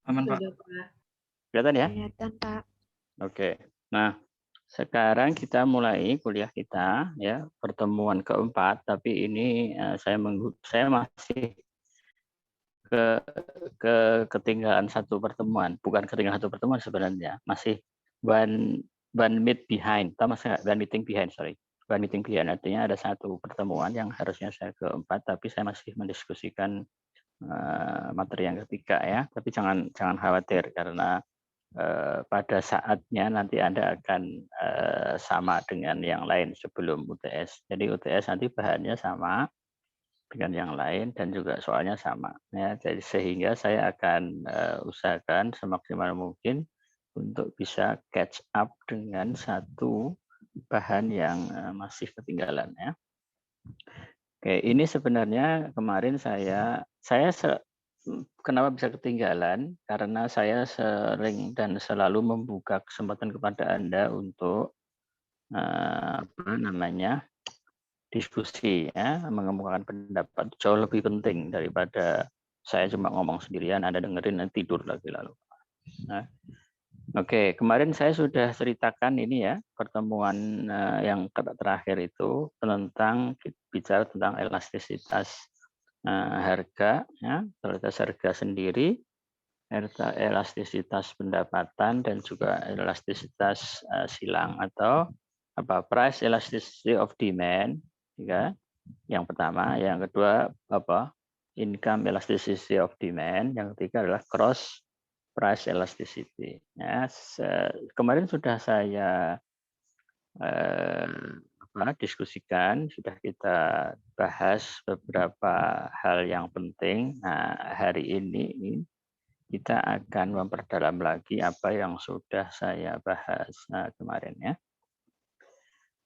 Aman, Pak. Sudah, Pak. Kelihatan ya? Kelihatan, Pak. Oke. Nah, sekarang kita mulai kuliah kita ya, pertemuan keempat, tapi ini saya masih ketinggalan satu pertemuan, bukan ketinggalan satu pertemuan sebenarnya, masih one meet behind, one meeting behind, sorry. One meeting behind artinya ada satu pertemuan yang harusnya saya keempat, tapi saya masih mendiskusikan materi yang ketiga ya. Tapi jangan khawatir karena pada saatnya nanti Anda akan sama dengan yang lain sebelum UTS. Jadi UTS nanti bahannya sama dengan yang lain dan juga soalnya sama ya. Jadi sehingga saya akan usahakan semaksimal mungkin untuk bisa catch up dengan satu bahan yang masih ketinggalan ya. Oke, ini sebenarnya kemarin kenapa bisa ketinggalan? Karena saya sering dan selalu membuka kesempatan kepada Anda untuk diskusi ya, mengemukakan pendapat jauh lebih penting daripada saya cuma ngomong sendirian, Anda dengerin dan tidur lagi lalu. Nah, oke, kemarin saya sudah ceritakan ini ya, pertemuan yang terakhir itu bicara tentang elastisitas harga, ya, elastisitas harga sendiri, elastisitas pendapatan dan juga elastisitas silang atau price elasticity of demand, ya. Yang pertama, yang kedua income elasticity of demand, yang ketiga adalah cross price elasticity. Ya, kemarin sudah saya diskusikan, sudah kita bahas beberapa hal yang penting. Nah, hari ini kita akan memperdalam lagi apa yang sudah saya bahas kemarin ya.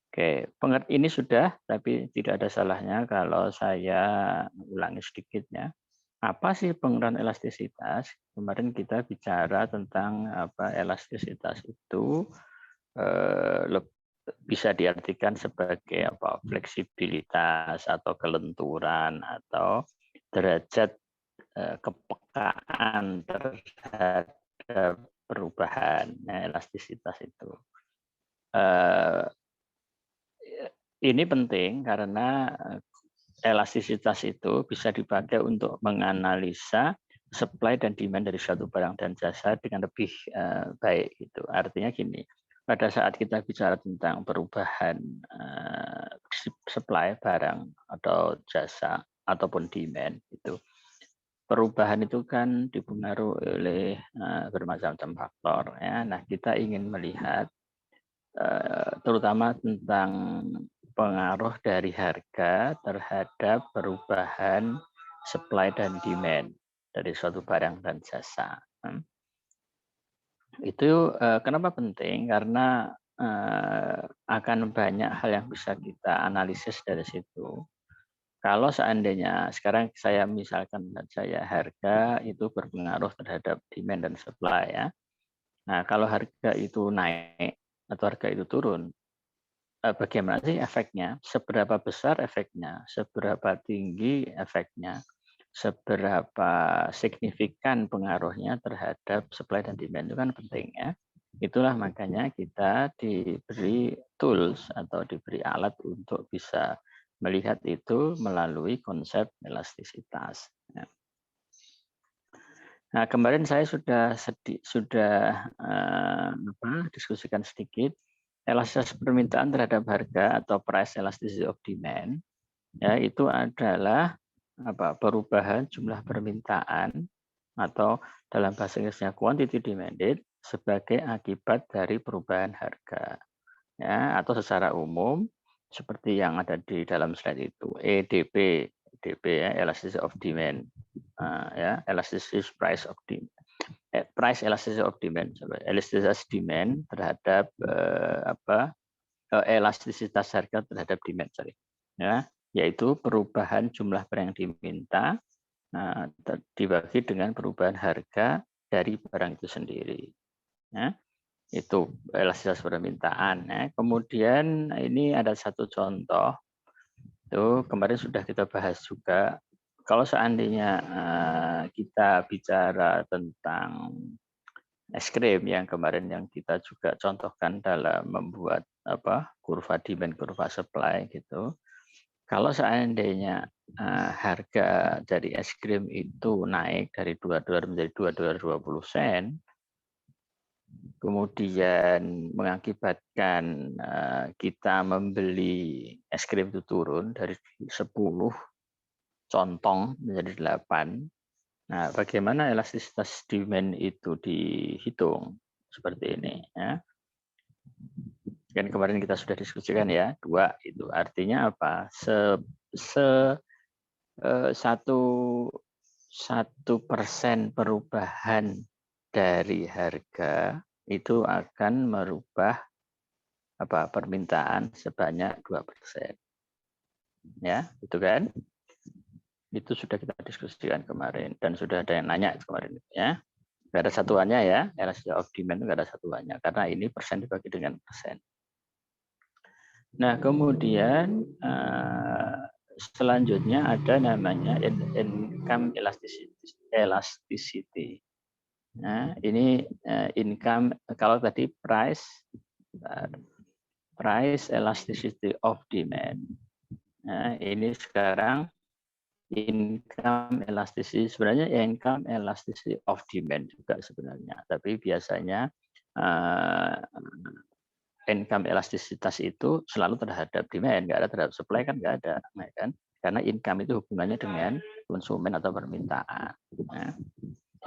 Oke, ini sudah, tapi tidak ada salahnya kalau saya ulangi sedikit ya. Apa sih pengurangan elastisitas? Kemarin kita bicara tentang elastisitas itu bisa diartikan sebagai fleksibilitas atau kelenturan atau derajat kepekaan terhadap perubahan elastisitas itu. Ini penting karena elastisitas itu bisa dipakai untuk menganalisa supply dan demand dari suatu barang dan jasa dengan lebih baik. Itu artinya gini, pada saat kita bicara tentang perubahan supply barang atau jasa ataupun demand itu, perubahan itu kan dipengaruhi oleh bermacam-macam faktor. Ya. Nah, kita ingin melihat terutama tentang pengaruh dari harga terhadap perubahan supply dan demand dari suatu barang dan jasa. Itu kenapa penting? Karena akan banyak hal yang bisa kita analisis dari situ. Kalau seandainya sekarang saya misalkan saya harga itu berpengaruh terhadap demand dan supply ya. Nah, kalau harga itu naik atau harga itu turun, bagaimana sih efeknya? Seberapa besar efeknya? Seberapa tinggi efeknya? Seberapa signifikan pengaruhnya terhadap supply dan demand itu kan penting ya. Itulah makanya kita diberi tools atau diberi alat untuk bisa melihat itu melalui konsep elastisitas. Ya. Nah, kemarin saya sudah diskusikan sedikit elastisitas permintaan terhadap harga atau price elasticity of demand. Ya, itu adalah perubahan jumlah permintaan atau dalam bahasa Inggrisnya quantity demanded sebagai akibat dari perubahan harga. Ya, atau secara umum seperti yang ada di dalam slide itu, EDP ya, elasticity of demand. Ya, elasticity price of demand. Price elasticity of demand, elastisitas demand terhadap elastisitas harga terhadap demand, ya, yaitu perubahan jumlah barang yang diminta dibagi dengan perubahan harga dari barang itu sendiri. Ya, itu elastisitas permintaan. Ya. Kemudian ini ada satu contoh, itu kemarin sudah kita bahas juga kalau seandainya kita bicara tentang es krim yang kemarin yang kita juga contohkan dalam membuat kurva demand, kurva supply gitu. Kalau seandainya harga dari es krim itu naik dari $2 menjadi $2.20, kemudian mengakibatkan kita membeli es krim itu turun dari 10 contong menjadi 8. Nah, bagaimana elastisitas demand itu dihitung? Seperti ini. Ya. Kan kemarin kita sudah diskusikan ya, 2 itu artinya apa? Satu persen perubahan dari harga itu akan merubah permintaan sebanyak 2%. Ya, itu kan? Itu sudah kita diskusikan kemarin dan sudah ada yang nanya kemarin ya. Nggak ada satuannya ya, elasticity of demand nggak ada satuannya karena ini persen dibagi dengan persen. Nah, kemudian selanjutnya ada namanya income elasticity. Nah, ini income, kalau tadi price elasticity of demand. Nah, ini sekarang income elasticity, sebenarnya income elasticity of demand juga sebenarnya, tapi biasanya income elastisitas itu selalu terhadap demand, nggak ada terhadap supply kan nggak ada, kan? Karena income itu hubungannya dengan konsumen atau permintaan. Nah,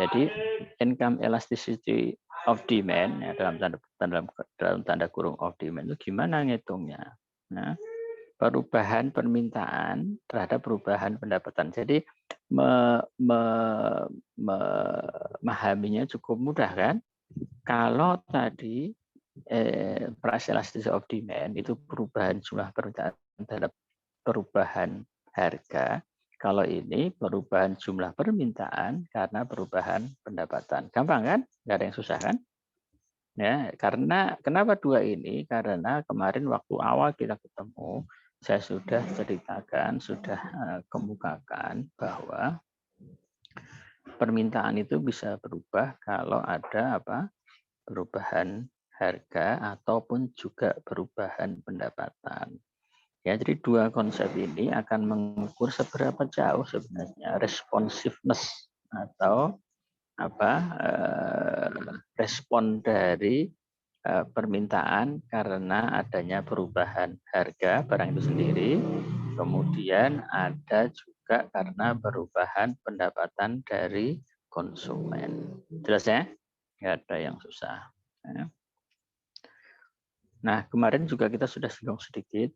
jadi income elasticity of demand ya, dalam tanda kurung of demand itu gimana ngitungnya? Nah, perubahan permintaan terhadap perubahan pendapatan. Jadi memahaminya cukup mudah kan? Kalau tadi price elasticity of demand itu perubahan jumlah permintaan terhadap perubahan harga. Kalau ini perubahan jumlah permintaan karena perubahan pendapatan. Gampang kan? Nggak ada yang susah kan? Ya, karena kenapa 2 ini? Karena kemarin waktu awal kita ketemu, saya sudah ceritakan, sudah kemukakan bahwa permintaan itu bisa berubah kalau ada perubahan harga ataupun juga perubahan pendapatan. Ya, jadi 2 konsep ini akan mengukur seberapa jauh sebenarnya responsiveness atau respon dari permintaan karena adanya perubahan harga barang itu sendiri, kemudian ada juga karena perubahan pendapatan dari konsumen. Jelas ya? Nggak ada yang susah. Nah, kemarin juga kita sudah singgung sedikit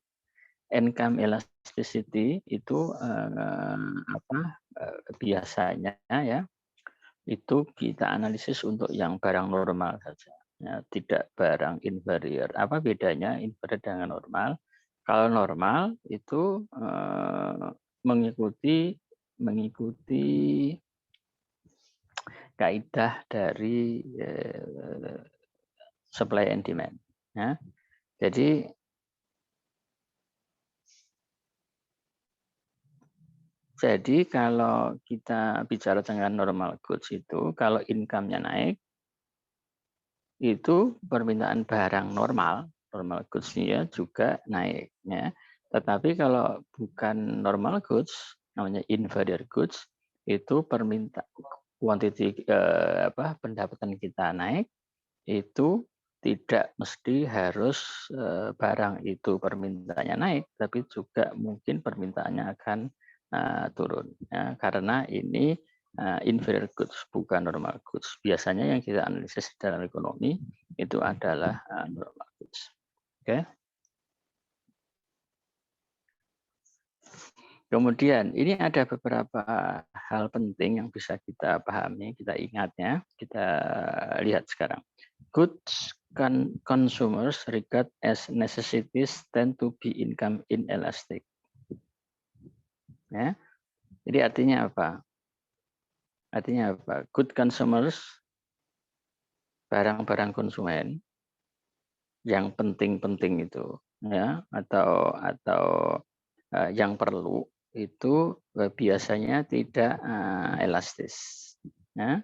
income elasticity itu biasanya ya itu kita analisis untuk yang barang normal saja, ya, tidak barang inferior. Apa bedanya inferior dengan normal? Kalau normal itu mengikuti kaidah dari supply and demand. Ya. Jadi kalau kita bicara dengan normal goods itu, kalau income-nya naik, itu permintaan barang normal goods-nya juga naik. Ya. Tetapi kalau bukan normal goods, namanya inferior goods, itu pendapatan kita naik, itu tidak mesti harus barang itu permintaannya naik, tapi juga mungkin permintaannya akan turun. Ya, karena ini inferior goods, bukan normal goods. Biasanya yang kita analisis dalam ekonomi itu adalah normal goods. Oke. Kemudian ini ada beberapa hal penting yang bisa kita pahami, kita ingatnya, kita lihat sekarang. Goods consumers regard as necessities tend to be income inelastic. Ya. Jadi artinya apa? Artinya apa? Good consumers, barang-barang konsumen yang penting-penting itu, ya, atau yang perlu itu biasanya tidak elastis. Ya.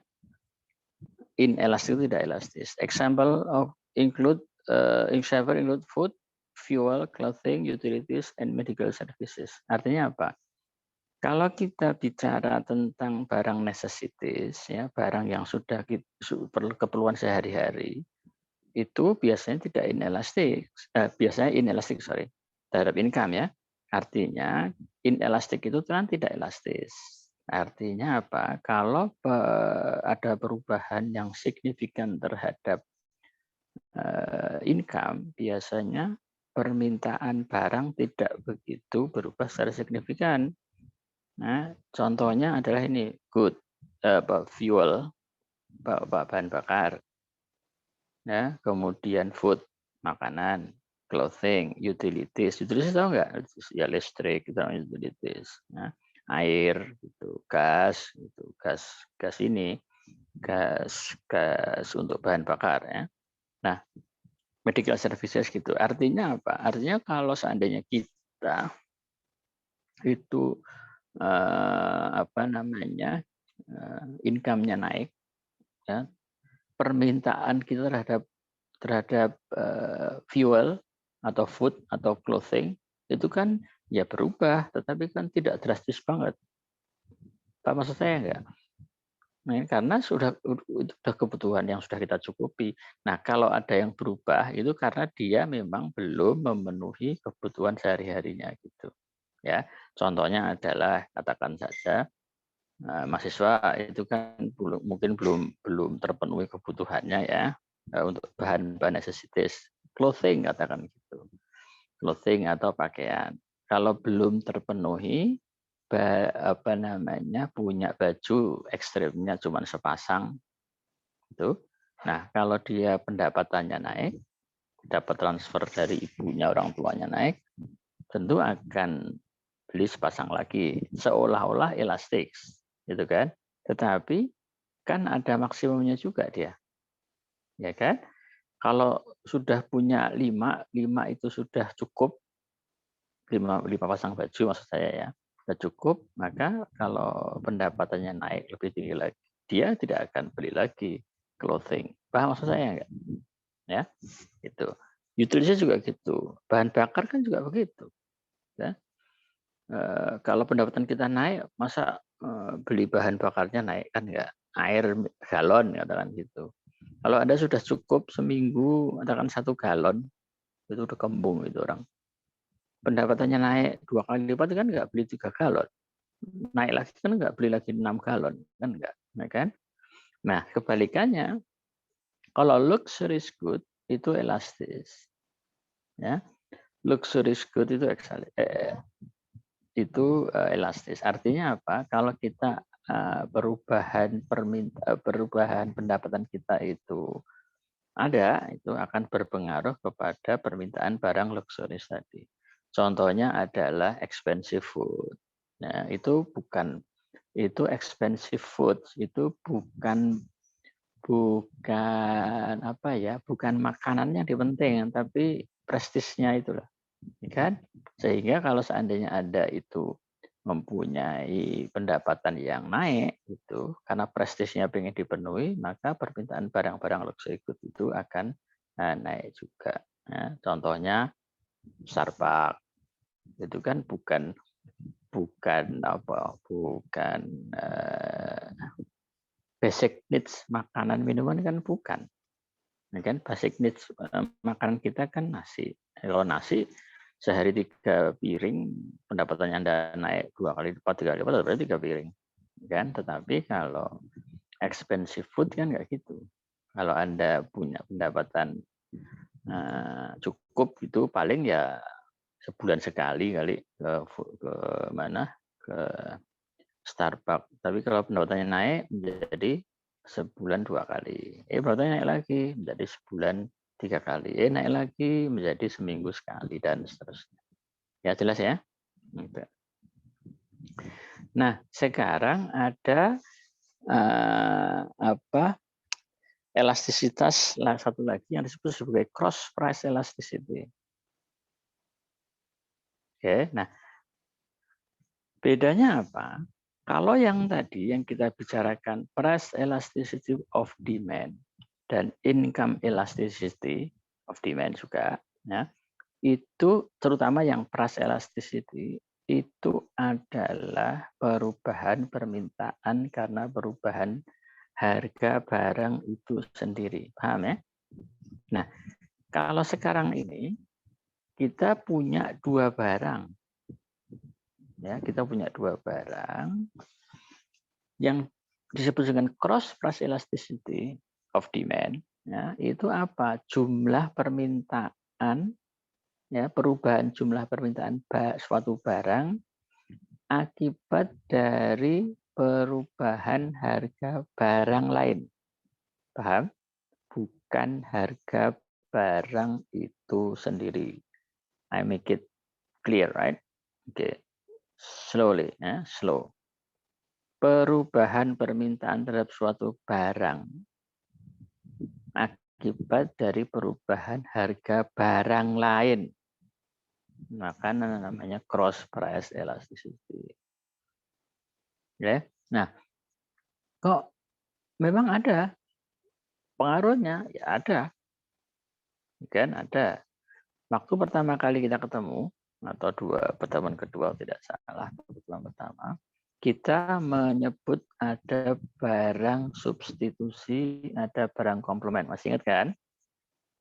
Inelastis itu tidak elastis. Example include food, fuel, clothing, utilities, and medical services. Artinya apa? Kalau kita bicara tentang barang necessities, ya barang yang sudah keperluan sehari-hari, itu biasanya tidak inelastik. Biasanya inelastik, terhadap income ya. Artinya inelastik itu kan tidak elastis. Artinya apa? Kalau ada perubahan yang signifikan terhadap income, biasanya permintaan barang tidak begitu berubah secara signifikan. Nah, contohnya adalah ini, fuel, bahan bakar, ya, kemudian food, makanan, clothing, utilities. Utilities tahu nggak? Ya listrik, itu utilities. Nah, air, itu gas, gas ini, gas untuk bahan bakar ya. Nah, medical services gitu. Artinya apa? Artinya kalau seandainya kita itu income-nya naik, ya, permintaan kita terhadap fuel atau food atau clothing itu kan ya berubah, tetapi kan tidak drastis banget. Pak maksud saya enggak? Nah, karena sudah kebutuhan yang sudah kita cukupi. Nah, kalau ada yang berubah itu karena dia memang belum memenuhi kebutuhan sehari-harinya gitu. Ya, contohnya adalah katakan saja mahasiswa itu kan mungkin belum terpenuhi kebutuhannya ya untuk bahan necessities, clothing katakan gitu, clothing atau pakaian. Kalau belum terpenuhi, punya baju ekstrimnya cuma sepasang itu. Nah, kalau dia pendapatannya naik, dapat transfer dari ibunya, orang tuanya naik, tentu akan beli sepasang lagi, seolah-olah elastik, gitu kan? Tetapi kan ada maksimumnya juga dia, ya kan? Kalau sudah punya 5 itu sudah cukup, 5 pasang baju maksud saya ya, sudah cukup, maka kalau pendapatannya naik lebih tinggi lagi, dia tidak akan beli lagi clothing. Paham maksud saya enggak? Ya, itu. Utilitasnya juga gitu. Bahan bakar kan juga begitu. Ya. Kalau pendapatan kita naik, masa beli bahan bakarnya naik kan enggak? Air galon katakan gitu. Kalau Anda sudah cukup seminggu katakan 1 galon, itu udah kembung itu orang. Pendapatannya naik 2 kali lipat kan enggak beli 3 galon. Naik lagi kan enggak beli lagi 6 galon, kan enggak, ya kan? Nah, kebalikannya kalau luxury good itu elastis. Ya. Luxury good itu elastis. Artinya apa? Kalau kita perubahan pendapatan kita itu ada, itu akan berpengaruh kepada permintaan barang luxury tadi. Contohnya adalah expensive food. Nah, itu expensive food itu bukan bukan makanannya yang penting, tapi prestisnya itulah, kan? Sehingga kalau seandainya Anda itu mempunyai pendapatan yang naik itu karena prestisnya pengen dipenuhi, maka permintaan barang-barang luxury good itu akan naik juga. Ya, contohnya Starbucks itu kan bukan basic needs makanan minuman kan bukan. Ya kan basic needs makanan kita kan nasi. Kalau nasi sehari 3 piring, pendapatannya Anda naik 2 kali lipat, 3 kali lipat, berarti 3 piring. Kan? Tetapi kalau expensive food kan nggak gitu. Kalau Anda punya pendapatan cukup itu paling ya sebulan sekali kali ke mana ke Starbucks. Tapi kalau pendapatannya naik menjadi sebulan 2 kali. Pendapatannya naik lagi menjadi sebulan 3 kali. Naik lagi menjadi seminggu sekali dan seterusnya. Ya jelas ya. Nah sekarang ada elastisitas satu lagi yang disebut sebagai cross price elasticity. Oke, nah Bedanya apa? Kalau yang tadi yang kita bicarakan price elasticity of demand dan income elasticity of demand juga, ya, itu terutama yang price elasticity itu adalah perubahan permintaan karena perubahan harga barang itu sendiri. Paham ya? Nah, kalau sekarang ini kita punya dua barang. Ya, kita punya dua barang yang disebut dengan cross price elasticity of demand. Ya, itu apa? Jumlah permintaan, ya, perubahan jumlah permintaan suatu barang akibat dari perubahan harga barang lain. Paham? Bukan harga barang itu sendiri. I make it clear, right? Okay. Slowly, ya, slow. Perubahan permintaan terhadap suatu barang akibat dari perubahan harga barang lain. Maka namanya cross price elasticity. Ya. Nah, kok memang ada pengaruhnya? Ya ada. Kan ada. Waktu pertama kali kita ketemu atau pertemuan kedua tidak salah, pertemuan pertama, kita menyebut ada barang substitusi, ada barang komplement. Masih ingat kan?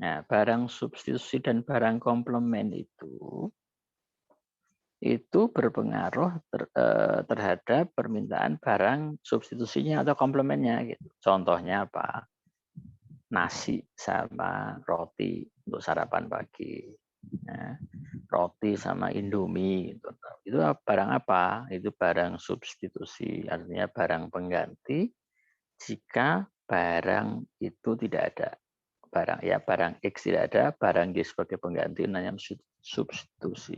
Nah, barang substitusi dan barang komplement itu berpengaruh terhadap permintaan barang substitusinya atau komplemennya. Gitu. Contohnya apa? Nasi sama roti untuk sarapan pagi. Ya, roti sama Indomie. Itu barang apa? Itu barang substitusi, artinya barang pengganti jika barang itu tidak ada. Barang X tidak ada, barang Y sebagai pengganti namanya substitusi.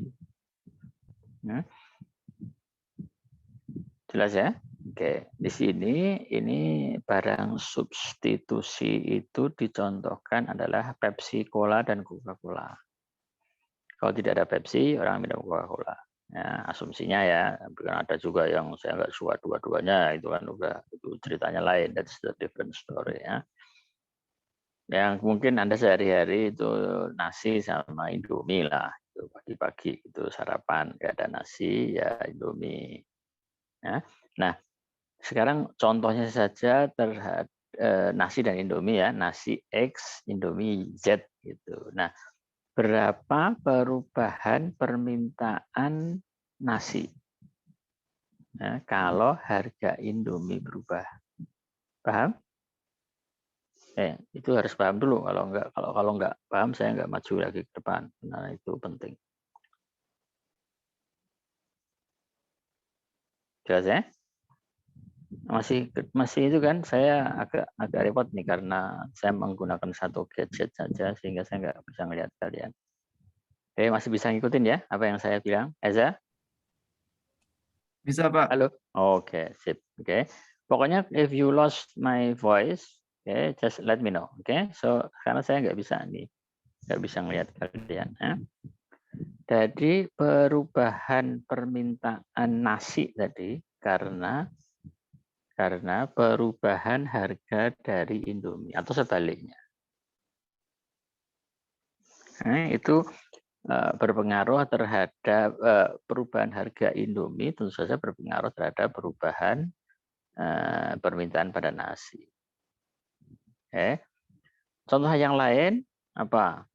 Ya. Jelas ya? Oke, di sini ini barang substitusi itu dicontohkan adalah Pepsi Cola dan Coca-Cola. Kalau tidak ada Pepsi, orang minum Coca-Cola. Ya, asumsinya ya, bukan ada juga yang saya nggak suka dua-duanya, itu kan udah itu ceritanya lain, that's the different story ya. Yang mungkin Anda sehari-hari itu nasi sama Indomie lah, itu pagi-pagi itu sarapan, nggak ada nasi ya Indomie. Ya. Nah, sekarang contohnya saja terhadap nasi dan Indomie ya, nasi X, Indomie Z gitu. Nah, berapa perubahan permintaan nasi ya, kalau harga Indomie berubah? Paham? Itu harus paham dulu. Kalau nggak paham, saya nggak maju lagi ke depan. Nah, itu penting. Jelas ya? Masih itu kan saya agak repot nih karena saya menggunakan satu gadget saja sehingga saya nggak bisa melihat kalian. Oke, masih bisa ngikutin ya apa yang saya bilang, Eza? Bisa, Pak. Halo. Oke, sip. Oke. Pokoknya if you lost my voice, just let me know. Oke. So karena saya nggak bisa ngelihat kalian. Ya. Jadi perubahan permintaan nasi tadi karena perubahan harga dari Indomie atau sebaliknya. Nah, itu berpengaruh terhadap perubahan harga Indomie, tentu saja berpengaruh terhadap perubahan permintaan pada nasi. Contoh yang lain apa?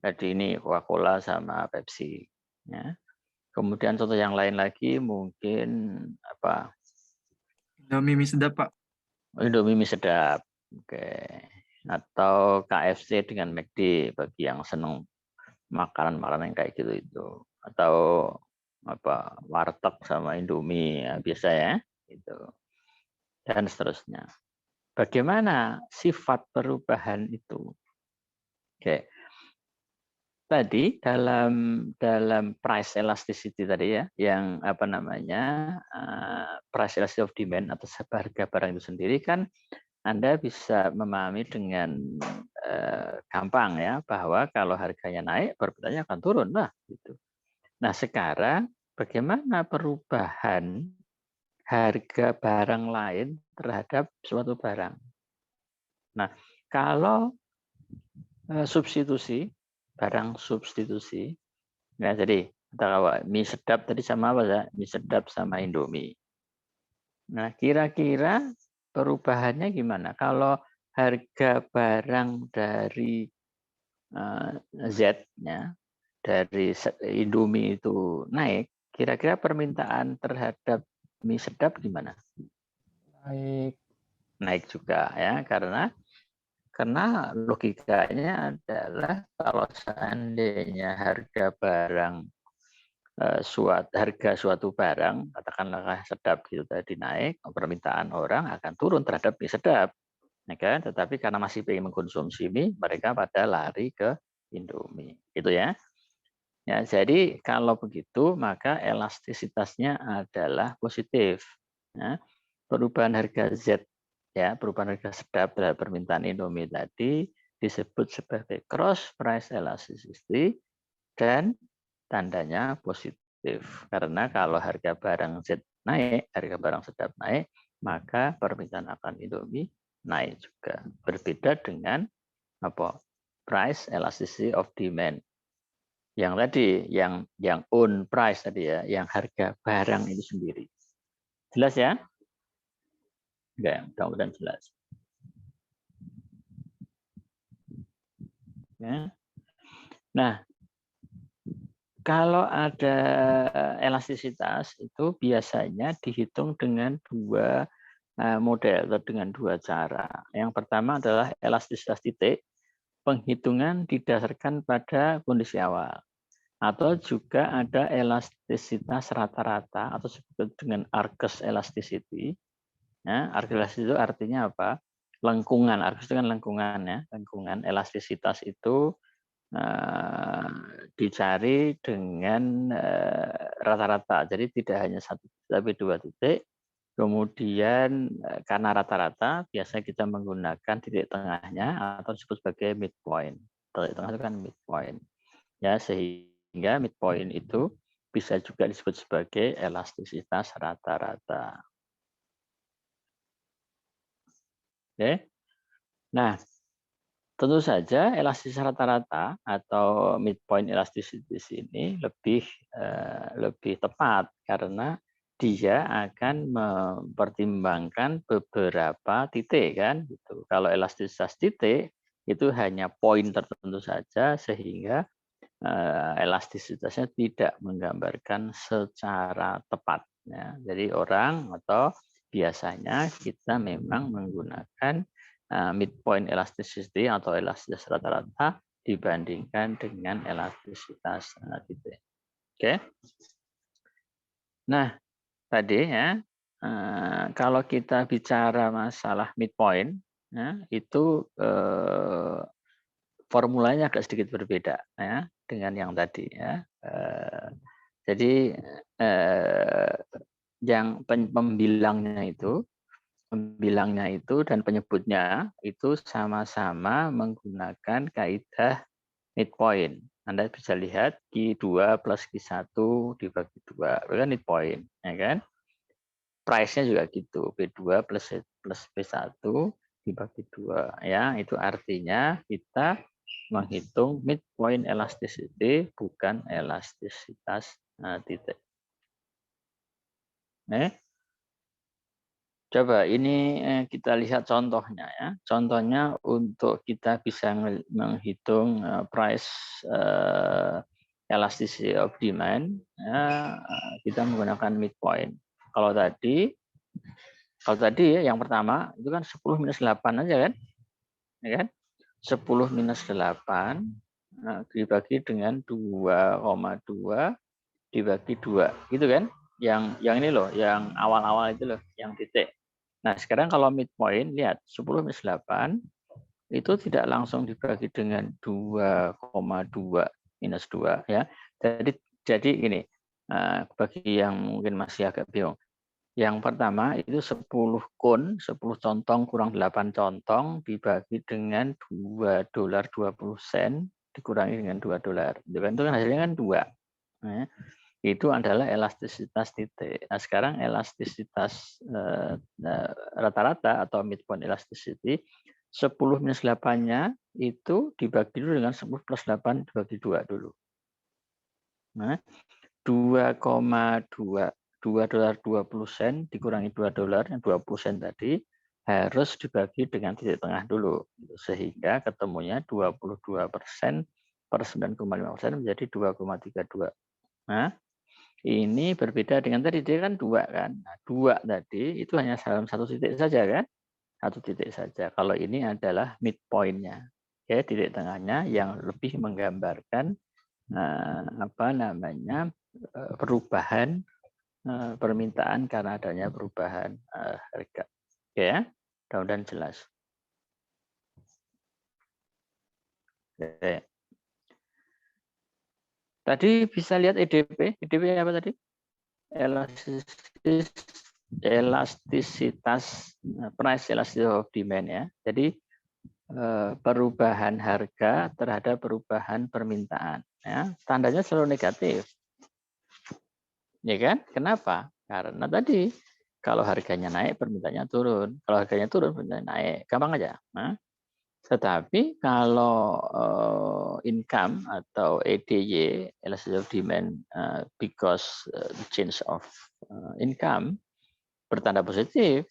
Tadi ini Coca-Cola sama Pepsi. Ya. Kemudian contoh yang lain lagi mungkin apa? Indomie mie sedap, Pak. Indomie mie sedap. Oke. Atau KFC dengan McD bagi yang senang makanan-makanan yang kayak gitu itu. Atau apa? Warteg sama Indomie ya, biasa ya. Itu. Dan seterusnya. Bagaimana sifat perubahan itu? Oke. Tadi dalam price elasticity tadi ya, yang apa namanya price elasticity of demand atau harga barang itu sendiri kan Anda bisa memahami dengan gampang ya bahwa kalau harganya naik permintaannya akan turun lah gitu. Nah sekarang bagaimana perubahan harga barang lain terhadap suatu barang. Nah, kalau substitusi, barang substitusi, ya jadi mie sedap tadi sama apa ya? Mie sedap sama Indomie. Nah, kira-kira perubahannya gimana? Kalau harga barang dari Z-nya, dari Indomie itu naik, kira-kira permintaan terhadap mie sedap gimana? Naik juga ya, karena logikanya adalah kalau seandainya harga barang harga suatu barang katakanlah sedap gitu tadi naik, permintaan orang akan turun terhadap mie sedap, ya kan? Tetapi karena masih ingin mengkonsumsi mie, mereka pada lari ke Indomie, gitu ya. Ya, jadi kalau begitu maka elastisitasnya adalah positif. Ya. Perubahan harga Z, ya, perubahan harga sedap terhadap permintaan Indomie tadi disebut sebagai cross price elasticity dan tandanya positif. Karena kalau harga barang Z naik, harga barang sedap naik, maka permintaan akan Indomie naik juga. Berbeda dengan apa? Price elasticity of demand. Yang tadi, yang own price tadi ya, yang harga barang itu sendiri. Jelas ya? Enggak, mudah-mudahan jelas. Ya. Nah, kalau ada elastisitas itu biasanya dihitung dengan dua model atau dengan dua cara. Yang pertama adalah elastisitas titik, penghitungan didasarkan pada kondisi awal. Atau juga ada elastisitas rata-rata atau disebut dengan Argus elasticity. Ya, Argus elasticity itu artinya apa? Lengkungan. Argus itu kan lengkungan ya, lengkungan. Elastisitas itu dicari dengan rata-rata. Jadi tidak hanya satu tapi dua titik. Kemudian karena rata-rata biasanya kita menggunakan titik tengahnya atau disebut sebagai midpoint. Titik tengah itu kan midpoint. Ya, sehingga midpoint itu bisa juga disebut sebagai elastisitas rata-rata. Oke. Nah, tentu saja elastisitas rata-rata atau midpoint elasticity ini lebih tepat karena dia akan mempertimbangkan beberapa titik kan gitu. Kalau elastisitas titik itu hanya poin tertentu saja sehingga elastisitasnya tidak menggambarkan secara tepat ya. Jadi orang atau biasanya kita memang menggunakan midpoint elasticity atau elastisitas rata-rata dibandingkan dengan elastisitas titik. Oke. Nah, tadi ya kalau kita bicara masalah midpoint ya, itu formulanya agak sedikit berbeda ya dengan yang tadi ya. Jadi yang pembilangnya itu dan penyebutnya itu sama-sama menggunakan kaidah midpoint. Anda bisa lihat Q2 plus Q1 dibagi 2, itu kan midpoint, ya kan? Price-nya juga gitu, P2 plus P1 dibagi 2, ya. Itu artinya kita menghitung midpoint elasticity bukan elastisitas titik. Coba ini kita lihat contohnya ya. Contohnya untuk kita bisa menghitung price elasticity of demand, ya, kita menggunakan midpoint. Kalau tadi ya, yang pertama itu kan 10 minus 8 aja kan? Ya kan? 10 minus 8 dibagi dengan 2,2 dibagi 2. Gitu kan? Yang ini loh, yang awal-awal itu loh, yang titik. Nah, sekarang kalau midpoint, lihat 10 minus 8 itu tidak langsung dibagi dengan 2,2 minus 2 ya. Jadi ini bagi yang mungkin masih agak bingung. Yang pertama itu 10 kun, 10 contong kurang 8 contong dibagi dengan $2.20 dikurangi dengan $2. Itu kan hasilnya kan 2. itu adalah elastisitas titik. Nah, sekarang elastisitas rata-rata atau midpoint elasticity 10 minus 8-nya itu dibagi dulu dengan 10 plus 8 dibagi 2 dulu. Nah, 2,2 $2 20 sen dikurangi $2 yang 20 sen tadi harus dibagi dengan titik tengah dulu, sehingga ketemunya 22% per 9,5% menjadi 2,32. Nah, ini berbeda dengan tadi, dia kan 2 kan. Nah, 2 tadi itu hanya dalam satu titik saja kan? Satu titik saja. Kalau ini adalah midpoint-nya. Oke, titik tengahnya yang lebih menggambarkan perubahan permintaan karena adanya perubahan harga. Oke ya, mudah-mudahan jelas. Oke. Tadi bisa lihat EDP. EDP apa tadi? Elastisitas price elasticity of demand ya. Jadi perubahan harga terhadap perubahan permintaan ya. Tandanya selalu negatif. Ya kan? Kenapa? Karena tadi kalau harganya naik permintaannya turun. Kalau harganya turun permintaannya naik. Gampang aja. Nah, tetapi kalau income atau EDY, elasticity of demand, because the change of income bertanda positif.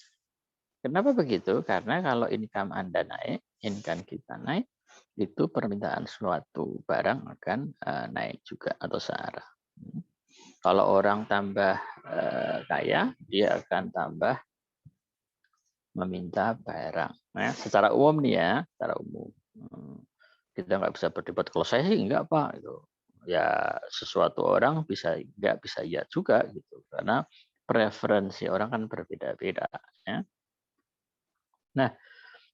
Kenapa begitu? Karena kalau income Anda naik, income kita naik, itu permintaan suatu barang akan naik juga atau searah. Kalau orang tambah kaya, dia akan tambah meminta barang. Nah, secara umum nih ya, secara umum. Kita nggak bisa berdebat, kalau saya sih enggak Pak. Gitu. Ya sesuatu orang bisa enggak, bisa iya juga gitu. Karena preferensi orang kan berbeda-beda. Ya. Nah,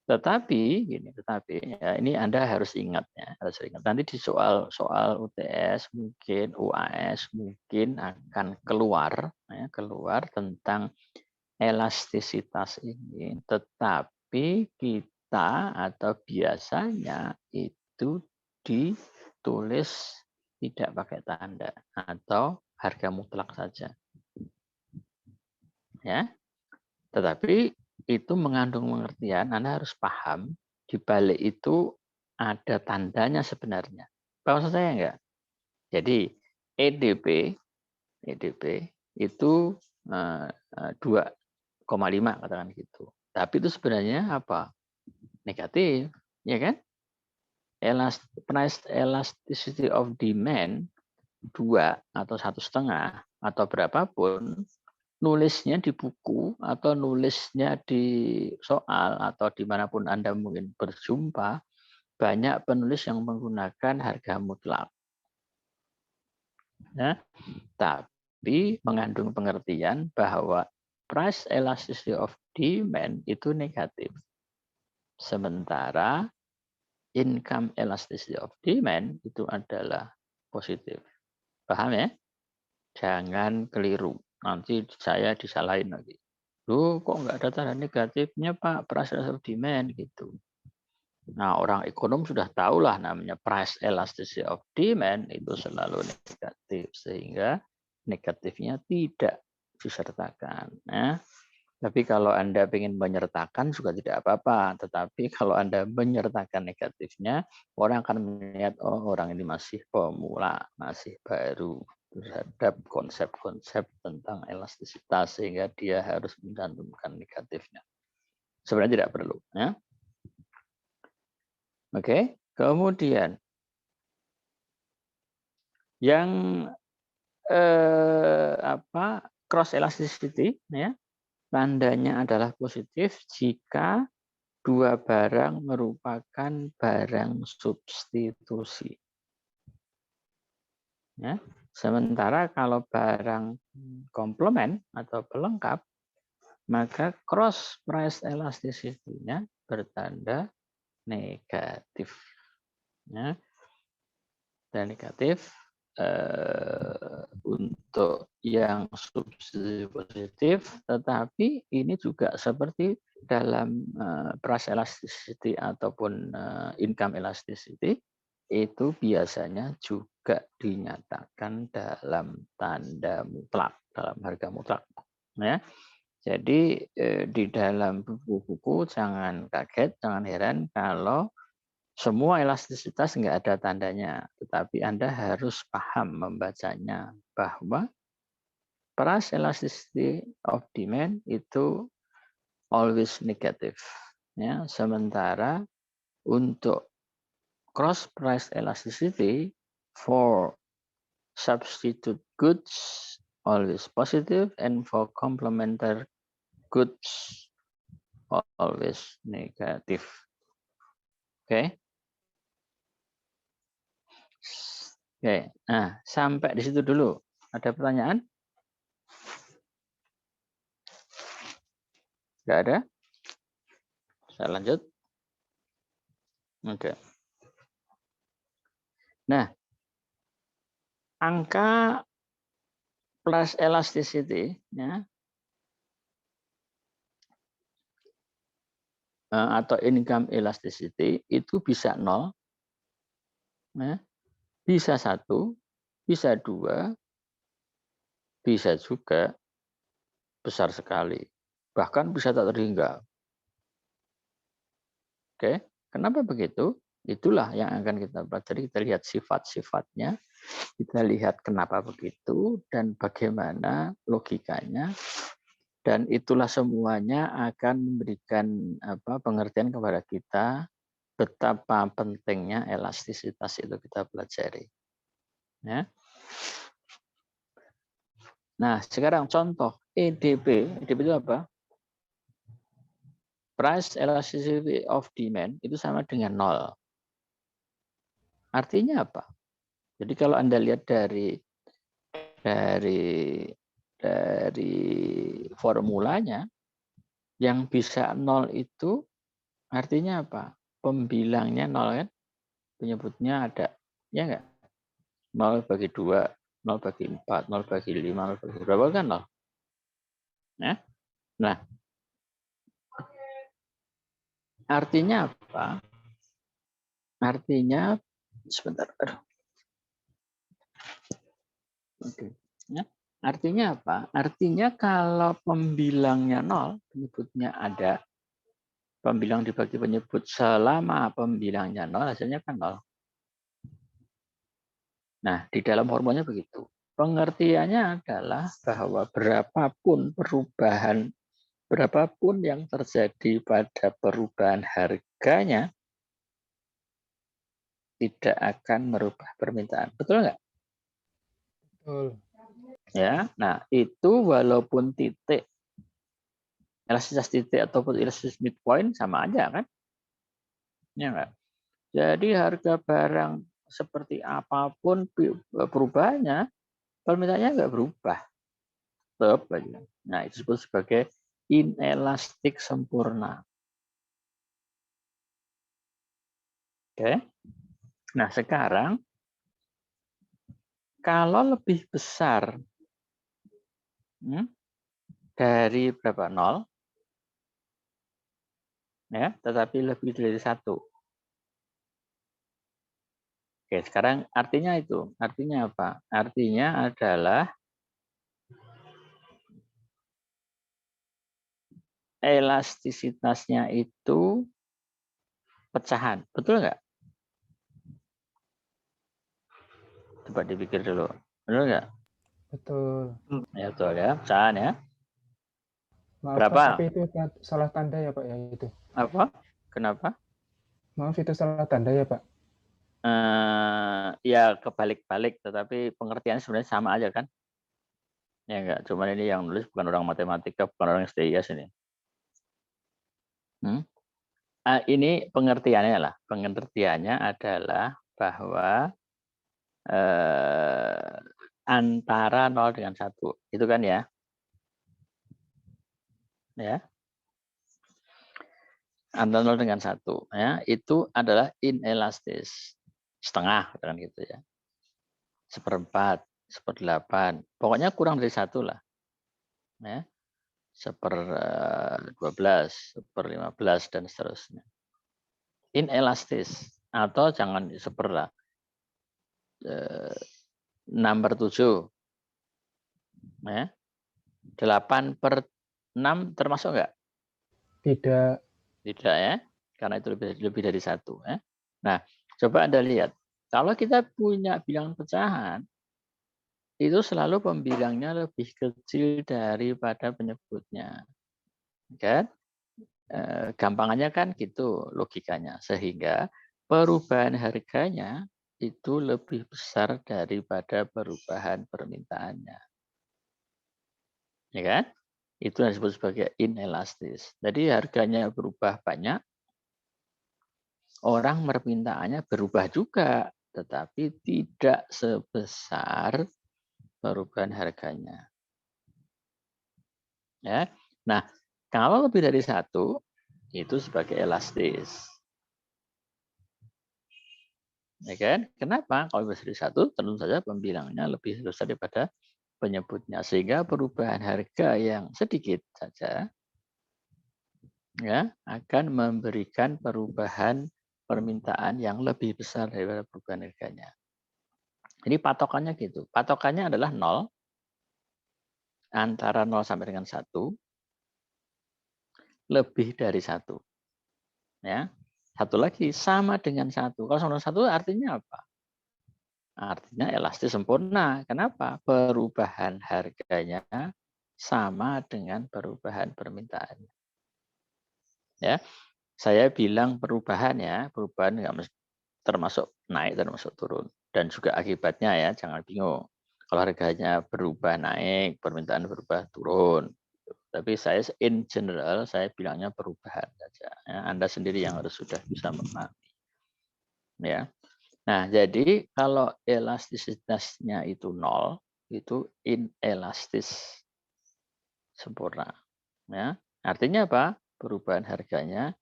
tetapi ya, ini Anda harus ingat ya, harus ingat. Nanti di soal UTS mungkin UAS mungkin akan keluar tentang elastisitas ini, tetapi kita atau biasanya itu ditulis tidak pakai tanda atau harga mutlak saja. Ya. Tetapi itu mengandung pengertian, Anda harus paham di balik itu ada tandanya sebenarnya. Paham maksud saya enggak? Jadi EDP itu 2,5 katakan gitu. Tapi itu sebenarnya apa? Negatif, ya kan? Price elasticity of demand 2 atau 1,5 atau berapapun, nulisnya di buku atau nulisnya di soal atau dimanapun Anda mungkin berjumpa, banyak penulis yang menggunakan harga mutlak. Nah, tapi mengandung pengertian bahwa price elasticity of demand itu negatif. Sementara income elasticity of demand itu adalah positif. Paham ya? Jangan keliru. Nanti saya disalahin lagi. Loh, kok nggak ada tanda negatifnya Pak, price elasticity of demand gitu. Nah, orang ekonom sudah tahulah namanya price elasticity of demand itu selalu negatif, sehingga negatifnya tidak disertakan. Nah, tapi kalau Anda ingin menyertakan juga tidak apa-apa. Tetapi kalau Anda menyertakan negatifnya, orang akan melihat, oh orang ini masih pemula, masih baru terhadap konsep-konsep tentang elastisitas, sehingga dia harus mencantumkan negatifnya. Sebenarnya tidak perlu. Ya. Oke, kemudian yang cross elasticity, ya, tandanya adalah positif jika dua barang merupakan barang substitusi. Ya. Sementara kalau barang komplement atau pelengkap, maka cross price elasticity-nya bertanda negatif. Ya. Dan negatif untuk yang substitusi positif, tetapi ini juga seperti dalam price elasticity ataupun income elasticity, itu biasanya juga dinyatakan dalam tanda mutlak, dalam harga mutlak. Ya. Jadi di dalam buku-buku jangan kaget, jangan heran kalau semua elastisitas nggak ada tandanya, tetapi Anda harus paham membacanya bahwa price elasticity of demand itu always negative. Ya, sementara untuk cross price elasticity for substitute goods always positive and for complementary goods always negative. Oke. Oke. Nah, sampai di situ dulu. Ada pertanyaan? Enggak ada? Saya lanjut. Oke. Nah, angka plus elasticity ya, atau income elasticity itu bisa 0, ya, bisa 1, bisa 2, bisa juga besar sekali. Bahkan bisa tak terhingga. Oke, kenapa begitu? Itulah yang akan kita pelajari. Kita lihat sifat-sifatnya, kita lihat kenapa begitu, dan bagaimana logikanya. Dan itulah semuanya akan memberikan pengertian kepada kita betapa pentingnya elastisitas itu kita pelajari. Ya. Nah, sekarang contoh EDP. EDP itu apa? Price elasticity of demand itu sama dengan 0. Artinya apa? Jadi kalau Anda lihat dari formulanya, yang bisa 0 itu artinya apa? Pembilangnya 0 kan? Penyebutnya ada. Ya enggak? 0 bagi 2, 0 bagi 4, 0 bagi 5, 0 bagi berapa kan 0? Ya? Nah, artinya apa? Artinya, sebentar. Oke. Ya. Artinya apa? Artinya kalau pembilangnya 0, penyebutnya ada. Pembilang dibagi penyebut selama pembilangnya 0, hasilnya kan 0. Nah, di dalam formulanya begitu. Pengertiannya adalah bahwa berapapun yang terjadi pada perubahan harganya tidak akan merubah permintaan. Betul nggak? Betul. Ya, nah itu walaupun titik elastisitas titik ataupun elastisitas midpoint sama aja kan? Ya nggak? Jadi harga barang seperti apapun perubahannya, permintaannya nggak berubah. Tetap aja. Nah, itu disebut sebagai inelastik sempurna. Oke. Nah, sekarang kalau lebih besar dari berapa 0, ya, tetapi lebih dari 1. Oke, sekarang artinya itu. Artinya apa? Artinya adalah elastisitasnya itu pecahan. Betul nggak? Coba dipikir dulu. Betul nggak? Betul. Ya, betul ya. Pecahan ya. Maaf Berapa? Pak, tapi itu salah tanda ya Pak ya itu. Apa? Kenapa? Maaf itu salah tanda ya Pak. Ya kebalik-balik, tetapi pengertiannya sebenarnya sama aja kan? Ya enggak, cuman ini yang nulis bukan orang matematika, bukan orang STIS ini. Ini pengertiannya lah. Pengertiannya adalah bahwa antara 0 dengan 1. Itu kan ya? Ya. Antara 0 dengan 1. Ya, itu adalah inelastis. Setengah, kan gitu ya. 1/4, 1/8. Pokoknya kurang dari 1 lah. Ya. 1/12, 1/15, dan seterusnya. Inelastis. Atau jangan seper lah. 6/7. Ya. 8/6 termasuk enggak? Tidak. Tidak ya, karena itu lebih dari 1. Ya. Nah, coba Anda lihat. Kalau kita punya bilangan pecahan, itu selalu pembilangnya lebih kecil daripada penyebutnya. Kan? Gampangannya kan gitu logikanya. Sehingga perubahan harganya itu lebih besar daripada perubahan permintaannya. Ya kan? Itu yang disebut sebagai inelastis. Jadi harganya berubah banyak, orang permintaannya berubah juga, tetapi tidak sebesar perubahan harganya. Ya. Nah, kalau lebih dari 1, itu sebagai elastis. Ya kan? Kenapa? Kalau lebih dari 1, tentu saja pembilangnya lebih besar daripada penyebutnya. Sehingga perubahan harga yang sedikit saja ya akan memberikan perubahan permintaan yang lebih besar daripada perubahan harganya. Jadi patokannya gitu. Patokannya adalah 0, antara 0 sampai dengan 1, lebih dari 1. Ya. Satu lagi, sama dengan 1. Kalau sama dengan 1 artinya apa? Artinya elastis sempurna. Kenapa? Perubahan harganya sama dengan perubahan permintaannya. Ya, saya bilang perubahan ya, perubahan nggak termasuk naik, termasuk turun. Dan juga akibatnya ya, jangan bingung. Kalau harganya berubah naik, permintaan berubah turun. Tapi saya in general, saya bilangnya perubahan saja. Ya, Anda sendiri yang harus sudah bisa memahami. Ya. Nah, jadi kalau elastisitasnya itu 0, itu inelastis sempurna. Ya. Artinya apa? Perubahan harganya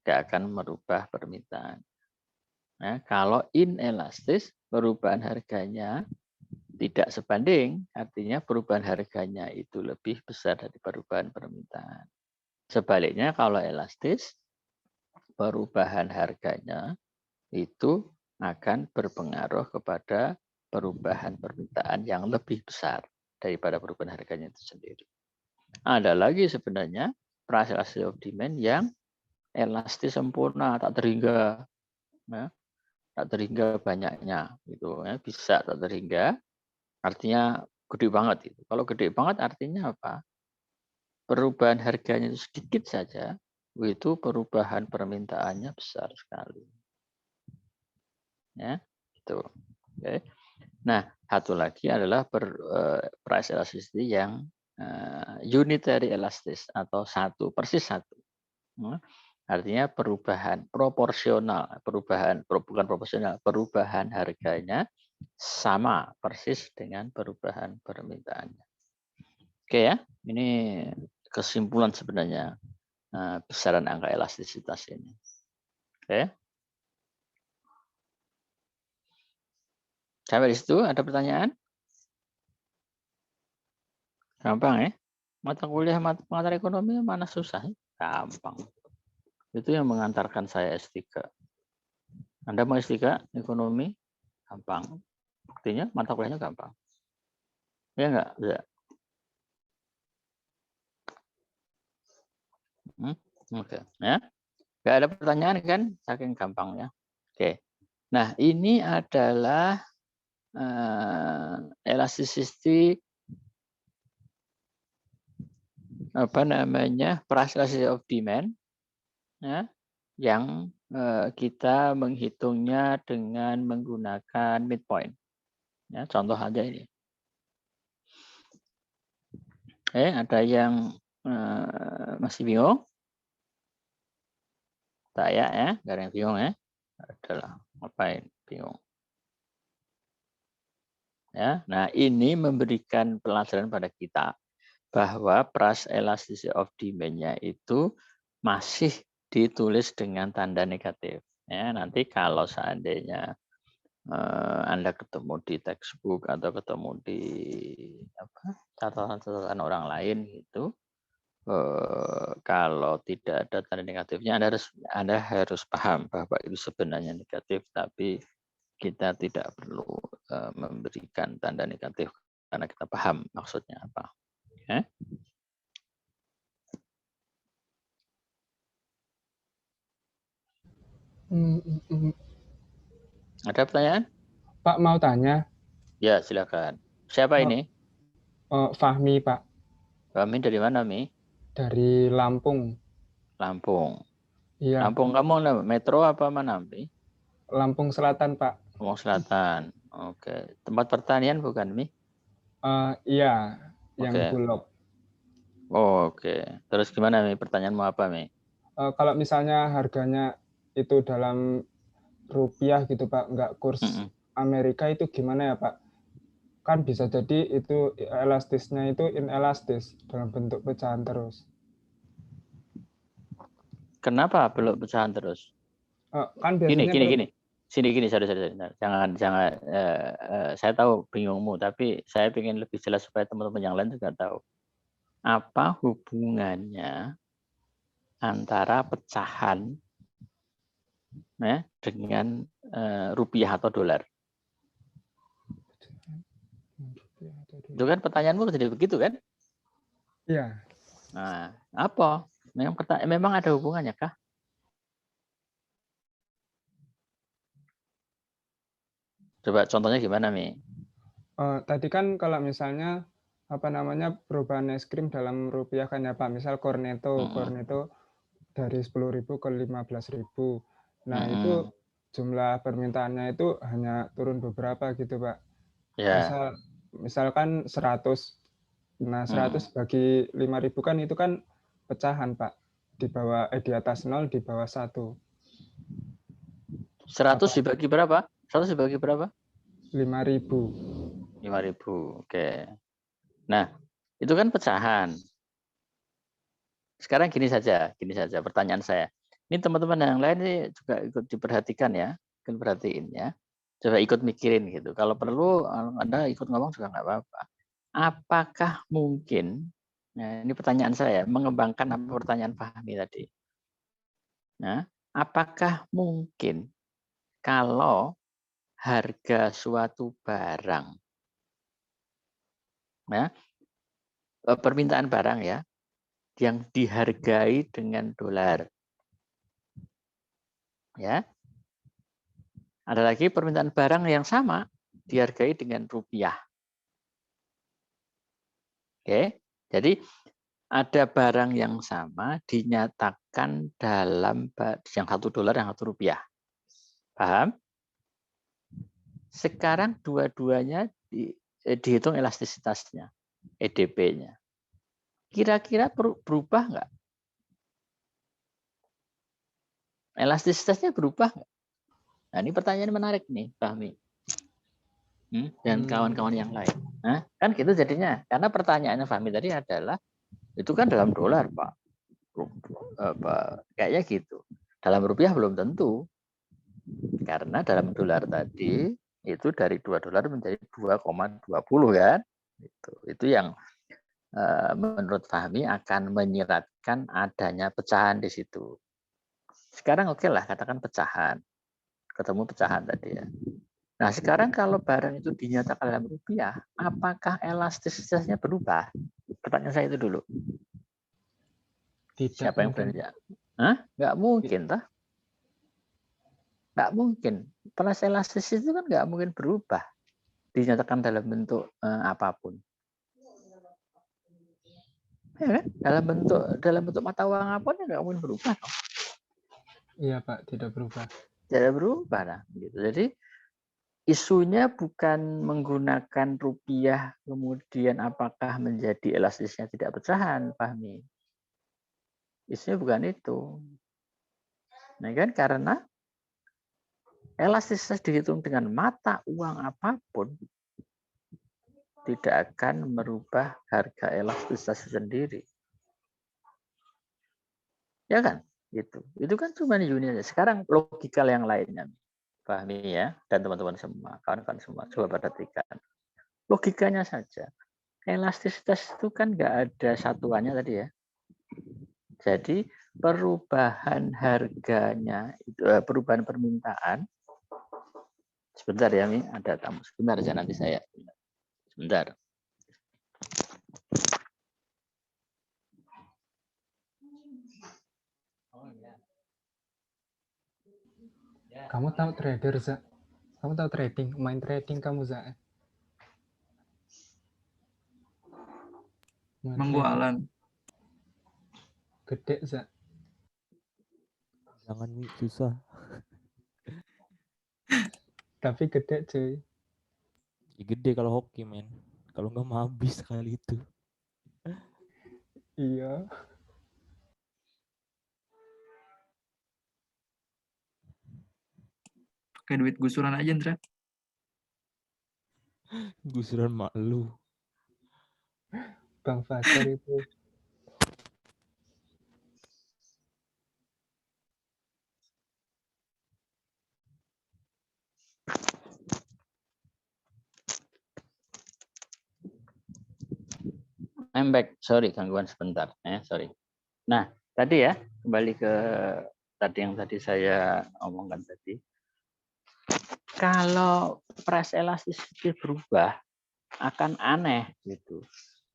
tidak akan merubah permintaan. Nah, kalau inelastis, perubahan harganya tidak sebanding, artinya perubahan harganya itu lebih besar dari perubahan permintaan. Sebaliknya, kalau elastis, perubahan harganya itu akan berpengaruh kepada perubahan permintaan yang lebih besar daripada perubahan harganya itu sendiri. Ada lagi sebenarnya price elasticity of demand yang elastis sempurna, tak terhingga, ya, tak terhingga banyaknya, gitu ya, bisa tak terhingga, artinya gede banget itu. Kalau gede banget artinya apa? Perubahan harganya itu sedikit saja, itu perubahan permintaannya besar sekali. Ya, itu. Oke. Nah, satu lagi adalah price elasticity yang unitary elastis atau persis satu. Artinya perubahan proporsional, bukan proporsional, perubahan harganya sama persis dengan perubahan permintaannya. Oke ya, ini kesimpulan sebenarnya besaran angka elastisitas ini. Oke. Sampai di situ ada pertanyaan? Gampang ya? Mata kuliah pengantar ekonomi mana susah? Gampang. Itu yang mengantarkan saya S3. Anda mau S3 ekonomi? Gampang. Buktinya mata kuliahnya gampang. Ya enggak? Ya. Oke. Ya. Enggak ada pertanyaan kan? Saking gampangnya. Oke. Nah, ini adalah elasticity price elasticity of demand ya, yang kita menghitungnya dengan menggunakan midpoint. Ya, contoh aja ini. Ada yang masih bingung? Saya ya, nggak ada yang bingung ya. Adalah ngapain bingung? Ya, nah ini memberikan pelajaran pada kita bahwa price elasticity of demand-nya itu masih ditulis dengan tanda negatif. Ya, nanti kalau seandainya Anda ketemu di textbook atau ketemu di catatan-catatan orang lain gitu, kalau tidak ada tanda negatifnya, Anda harus paham bahwa itu sebenarnya negatif, tapi kita tidak perlu memberikan tanda negatif karena kita paham maksudnya apa. Ya? Ada pertanyaan? Pak mau tanya, Ya, silakan. Siapa Oh. ini? Fahmi Pak, Kami dari mana, Mi? dari Lampung. Lampung. Iya, Lampung kamu metro apa mana, Mi? Lampung Selatan Pak. Lampung Selatan. Oke. Tempat pertanian bukan, Mi? Iya, yang Oke. Bulog. Oke. Terus gimana, Mi? Pertanyaanmu apa, Mi? Kalau misalnya harganya itu dalam rupiah gitu Pak, nggak kurs Amerika itu gimana ya Pak? Kan bisa jadi itu elastisnya itu inelastis dalam bentuk pecahan terus. Kenapa belum pecahan terus? Kan biasanya Gini. Sorry. Jangan. Saya tahu bingungmu, tapi saya ingin lebih jelas supaya teman-teman yang lain juga tahu. Apa hubungannya antara pecahan dengan rupiah atau dolar? Itu kan pertanyaanmu jadi begitu kan? Iya. Nah, apa? Memang ada hubungannya kah? Coba contohnya gimana, Mi? Tadi kan kalau misalnya perubahan es krim dalam rupiah kan ya Pak, misal Cornetto dari 10.000 ke 15.000. Nah, itu jumlah permintaannya itu hanya turun beberapa gitu Pak. Ya. Misalkan 100. Nah, 100 bagi 5.000 kan itu kan pecahan Pak. Di atas 0, di bawah 1. 100 dibagi berapa? 100 dibagi berapa? 5.000. 5.000. Oke. Nah, itu kan pecahan. Sekarang gini saja pertanyaan saya. Ini teman-teman yang lain ini juga ikut diperhatikan ya, ikut perhatiin ya. Coba ikut mikirin gitu. Kalau perlu Anda ikut ngomong juga nggak apa-apa. Apakah mungkin, nah ini pertanyaan saya, mengembangkan apa pertanyaan Fahmi tadi. Nah, apakah mungkin kalau harga suatu barang, ya, permintaan barang ya, yang dihargai dengan dolar, ya, ada lagi permintaan barang yang sama dihargai dengan rupiah. Oke, jadi ada barang yang sama dinyatakan dalam yang $1, yang $1. Paham? Sekarang dua-duanya dihitung elastisitasnya, EDP-nya. Kira-kira berubah nggak? Elastisitasnya berubah nggak? Nah, ini pertanyaan menarik nih, Fahmi. Dan kawan-kawan yang lain. Nah, kan gitu jadinya. Karena pertanyaannya Fahmi tadi adalah, itu kan dalam dolar, Pak. Kayaknya gitu. Dalam rupiah belum tentu. Karena dalam dolar tadi, itu dari $2 menjadi 2,20 kan. Itu yang menurut Fahmi akan menyiratkan adanya pecahan di situ. Sekarang oke lah, katakan pecahan. Ketemu pecahan tadi ya. Nah, sekarang kalau barang itu dinyatakan dalam rupiah, apakah elastisitasnya berubah? Pertanyaan saya itu dulu. Tidak. Siapa yang berani? Nggak mungkin, toh? Nggak mungkin. Plus elastis itu kan nggak mungkin berubah. Dinyatakan dalam bentuk apapun. Ya kan? Dalam bentuk mata uang apapun nggak mungkin berubah. Toh? Iya Pak, tidak berubah. Tidak berubah. Nah, gitu. Jadi isunya bukan menggunakan rupiah, kemudian apakah menjadi elastisnya tidak pecahan, Fahmi. Isunya bukan itu. Nah, kan karena elastisitas dihitung dengan mata uang apapun tidak akan merubah harga elastisitas sendiri. Ya kan? Itu kan cuma unit aja. Sekarang logikal yang lainnya. Fahmi ya, dan teman-teman semua, kawan-kawan semua, coba perhatikan. Logikanya saja. Elastisitas itu kan nggak ada satuannya tadi ya. Jadi perubahan harganya itu perubahan permintaan. Sebentar ya, Mi, ada tamu. Sebentar aja nanti saya. Sebentar. Kamu tahu trader, Za? Kamu tahu trading? Main trading kamu, Za? Main Emang trading. gua Alan. Gede, Za. Jangan Mi, susah. Tapi gede, cuy. Ya, gede kalau hoki men. Kalau nggak mah habis kali itu. Iya. Pakai duit gusuran aja, Ndra. Gusuran malu. Bang Fajar itu. I'm back. Sorry, gangguan sebentar. Sorry. Nah, tadi ya, kembali ke tadi yang tadi saya omongkan tadi. Kalau price elasticity berubah, akan aneh gitu.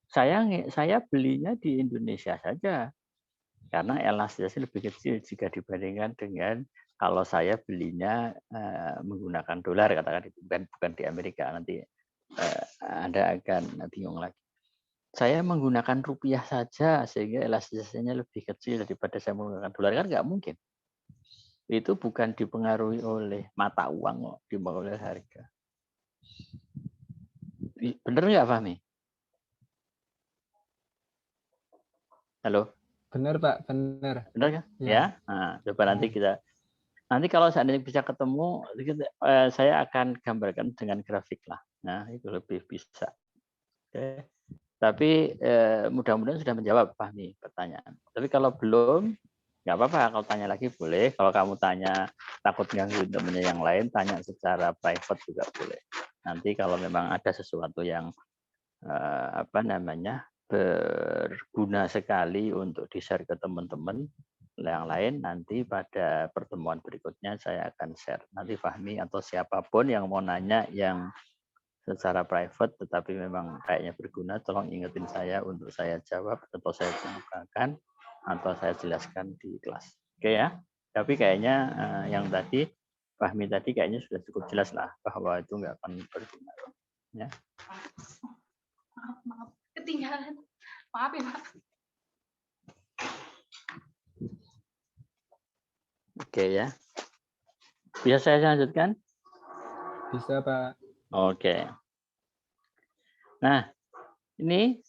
Saya belinya di Indonesia saja, karena elastisitasnya lebih kecil jika dibandingkan dengan kalau saya belinya menggunakan dolar, katakan itu bukan di Amerika, nanti Anda akan bingung lagi. Saya menggunakan rupiah saja sehingga elastisasitasnya lebih kecil daripada saya menggunakan dolar, kan nggak mungkin. Itu bukan dipengaruhi oleh mata uang, dipengaruhi oleh harga. Bener nggak, Fahmi? Halo? Benar, Pak. Benar. Benar kan? Ya. Nah, coba nanti kalau seandainya bisa ketemu, saya akan gambarkan dengan grafik lah. Nah, itu lebih bisa. Oke. Tapi mudah-mudahan sudah menjawab, Fahmi, pertanyaan. Tapi kalau belum, nggak apa-apa. Kalau tanya lagi boleh. Kalau kamu tanya takut ganggu temennya yang lain, tanya secara private juga boleh. Nanti kalau memang ada sesuatu yang berguna sekali untuk di-share ke teman-teman yang lain, nanti pada pertemuan berikutnya saya akan share. Nanti Fahmi atau siapapun yang mau nanya yang secara private tetapi memang kayaknya berguna, tolong ingetin saya untuk saya jawab atau saya kemukakan atau saya jelaskan di kelas. Oke ya. Tapi kayaknya yang tadi Fahmi tadi kayaknya sudah cukup jelas lah bahwa itu nggak akan berguna. Ya. Maaf, ketinggalan. Maaf ya, Pak. Oke ya. Bisa saya lanjutkan? Bisa, Pak. Oke. Nah, ini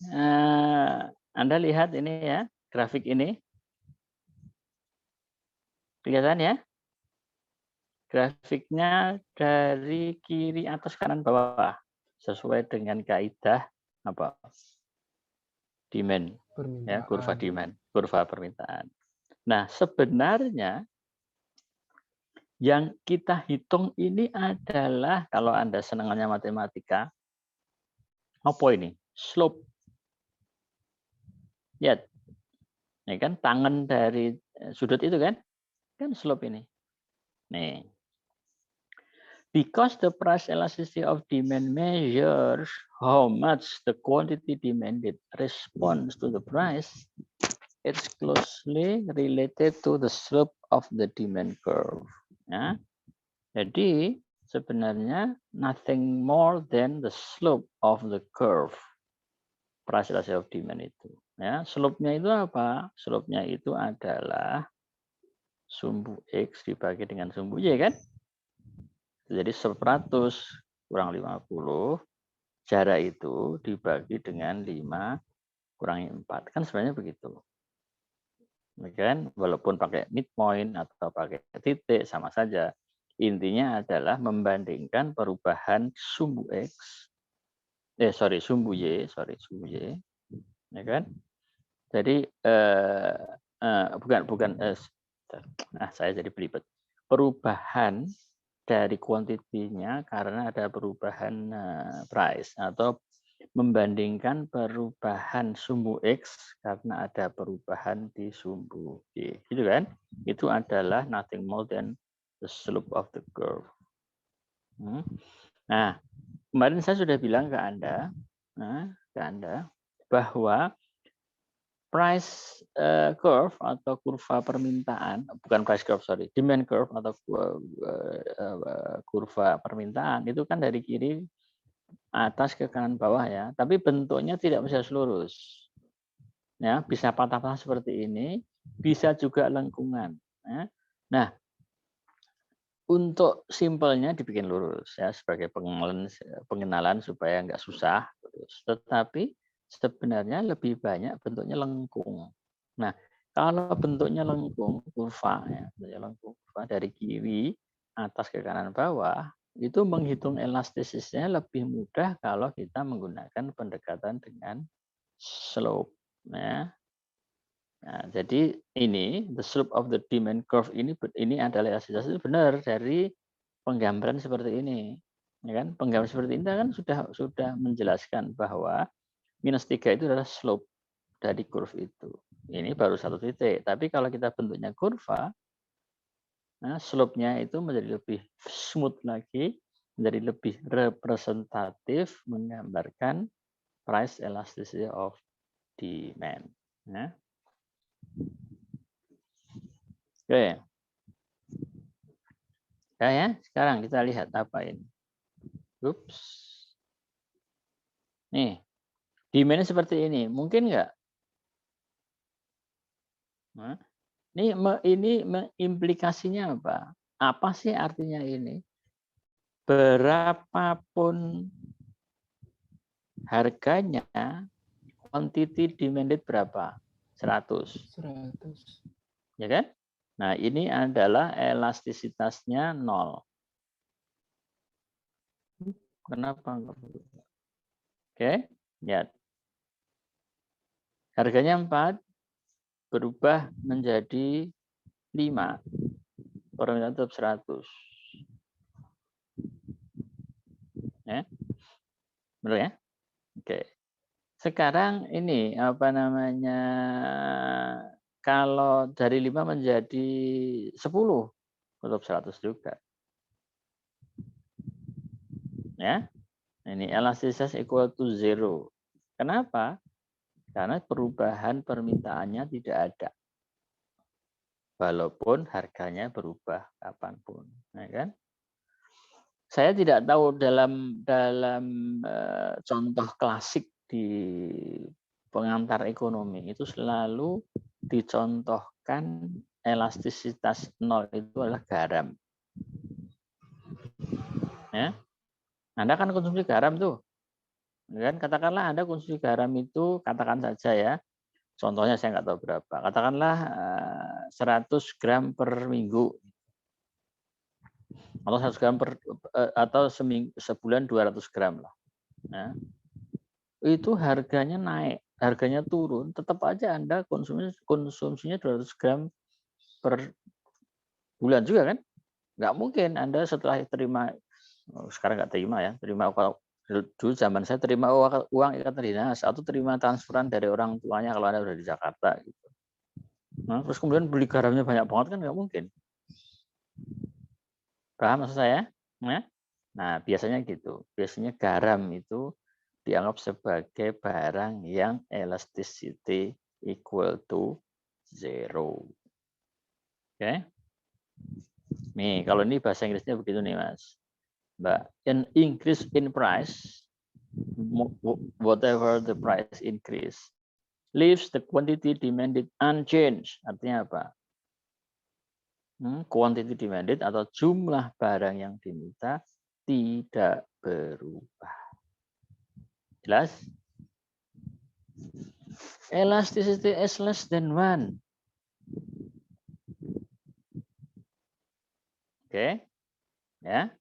Anda lihat ini ya, grafik ini. Kelihatan ya? Grafiknya dari kiri atas kanan bawah sesuai dengan kaidah apa? Demand, ya, kurva demand, kurva permintaan. Nah, sebenarnya yang kita hitung ini adalah kalau Anda senangannya matematika, apa ini? Slope. Lihat. Ya kan tangan dari sudut itu kan slope ini. Nih. Because the price elasticity of demand measures how much the quantity demanded responds to the price, it's closely related to the slope of the demand curve. Ya. Jadi sebenarnya nothing more than the slope of the curve. Price elasticity of demand itu. Ya, slope-nya itu apa? Slope-nya itu adalah sumbu X dibagi dengan sumbu Y kan? Jadi 100 kurang 50, jarak itu dibagi dengan 5 kurangi 4. Kan sebenarnya begitu. Kan? Walaupun pakai midpoint atau pakai titik sama saja. Intinya adalah membandingkan perubahan sumbu X, sumbu Y, ya kan? Jadi saya jadi belibet. Perubahan dari kuantitinya karena ada perubahan price atau membandingkan perubahan sumbu X karena ada perubahan di sumbu Y. Gitu kan? Itu adalah nothing more than the slope of the curve. Nah, kemarin saya sudah bilang ke Anda bahwa price curve atau kurva permintaan, bukan price curve, sorry, demand curve atau kurva permintaan itu kan dari kiri atas ke kanan bawah ya, tapi bentuknya tidak bisa lurus. Ya, bisa patah-patah seperti ini, bisa juga lengkungan. Ya. Nah, untuk simpelnya dibikin lurus ya sebagai pengenalan supaya nggak susah. Tetapi sebenarnya lebih banyak bentuknya lengkung. Nah, kalau bentuknya lengkung, kurva ya, lengkung kurva dari kiri atas ke kanan bawah, itu menghitung elastisisnya lebih mudah kalau kita menggunakan pendekatan dengan slope. Ya. Nah, jadi ini the slope of the demand curve ini adalah elastisasi benar dari penggambaran seperti ini. Ya kan? Penggambaran seperti ini kan sudah menjelaskan bahwa -3 itu adalah slope dari curve itu. Ini baru satu titik. Tapi kalau kita bentuknya kurva, nah slope-nya itu menjadi lebih smooth lagi, menjadi lebih representatif, menggambarkan price elasticity of demand. Nah. Oke. Ya, sekarang kita lihat apa ini. Ups. Nih, demand seperti ini, mungkin nggak? Nah, ini implikasinya apa? Apa sih artinya ini? Berapapun harganya, quantity demanded berapa? 100. 100. Ya kan? Nah, ini adalah elastisitasnya 0. Kenapa? Oke, lihat. Harganya 4, berubah menjadi 5. Permintaan tetap 100. Ya. Benar ya? Oke. Sekarang ini apa namanya, kalau dari 5 menjadi 10 tetap 100 juga. Ya. Ini elastisitas equal to 0. Kenapa? Karena perubahan permintaannya tidak ada. Walaupun harganya berubah kapanpun, ya kan? Saya tidak tahu dalam contoh klasik di pengantar ekonomi itu selalu dicontohkan elastisitas 0 itu adalah garam. Ya. Anda kan konsumsi garam tuh. Kan katakanlah Anda konsumsi garam itu, katakan saja ya. Contohnya saya nggak tahu berapa. Katakanlah 100 gram per minggu. Atau 100 gram atau sebulan 200 gram lah. Ya. Itu harganya naik, harganya turun, tetap aja Anda konsumsinya 200 gram per bulan juga kan? Nggak mungkin Anda setelah terima, sekarang nggak terima ya, terima dulu zaman saya terima uang ikatan dinas atau terima transferan dari orang tuanya kalau Anda udah di Jakarta gitu. Nah, terus kemudian beli garamnya banyak banget kan nggak mungkin. Paham maksud saya? Nah, biasanya gitu. Biasanya garam itu dianggap sebagai barang yang elasticity equal to 0. Oke. Nih, kalau ini bahasa Inggrisnya begitu nih, Mas. Mbak, an increase in price, whatever the price increase, leaves the quantity demanded unchanged. Artinya apa? Quantity demanded atau jumlah barang yang diminta tidak berubah. Jelas? Elasticity is less than 1. Oke. Ya.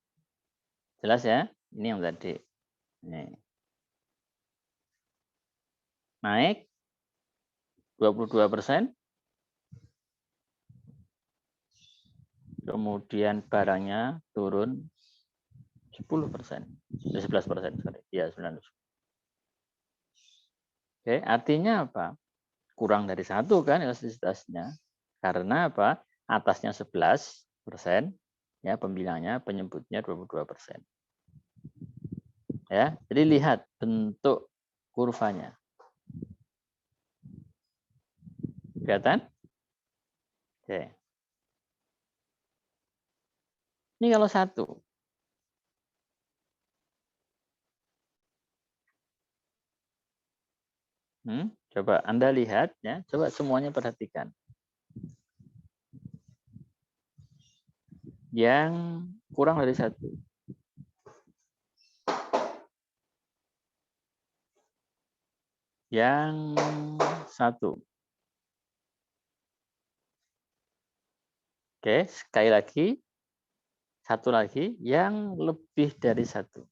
Jelas ya? Ini yang tadi. Nih. Naik 22%. Kemudian barangnya turun 10%. 11%, sorry. Ya, 9%. Oke, artinya apa? Kurang dari 1 kan elastisitasnya. Karena apa? Atasnya 11%, ya pembilangnya, penyebutnya 22%. Ya, jadi lihat bentuk kurvanya. Kelihatan? Oke. Ini kalau 1. Coba Anda lihat ya, coba semuanya perhatikan. Yang kurang dari 1. Yang 1. Oke, sekali lagi. 1 lagi, yang lebih dari 1.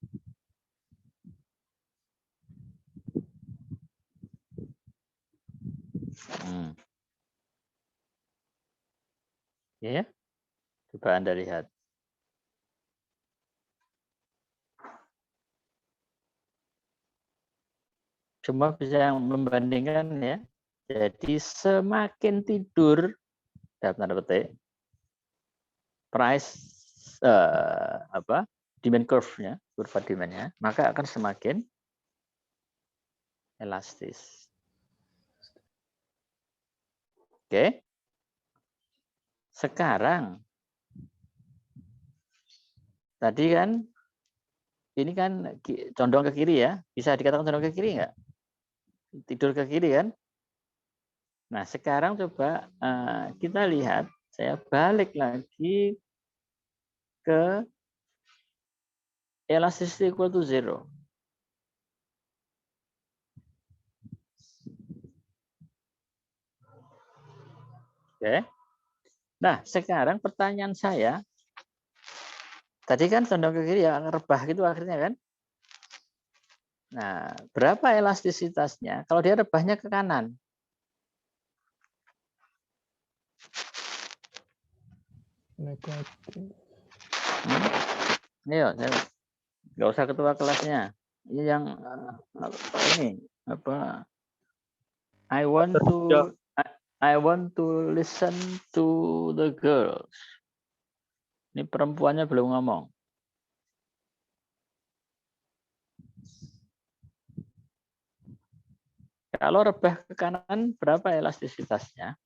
Ya, coba Anda lihat. Cuma bisa membandingkan ya. Jadi semakin tidur, dalam tanda petik, price demand curve-nya, kurva demand-nya, maka akan semakin elastis. Oke. Sekarang tadi kan ini kan condong ke kiri ya. Bisa dikatakan condong ke kiri enggak? Tidur ke kiri kan? Nah, sekarang coba kita lihat, saya balik lagi ke elasticity equal to 0. Oke. Nah, sekarang pertanyaan saya, tadi kan condong ke kiri ya, rebah gitu akhirnya kan? Nah, berapa elastisitasnya kalau dia rebahnya ke kanan? Negatif. Ayo, nggak usah ketua kelasnya. Ini yang ini apa? I want to listen to the girls. Ini perempuannya belum ngomong. Kalau rebah ke kanan, berapa elastisitasnya?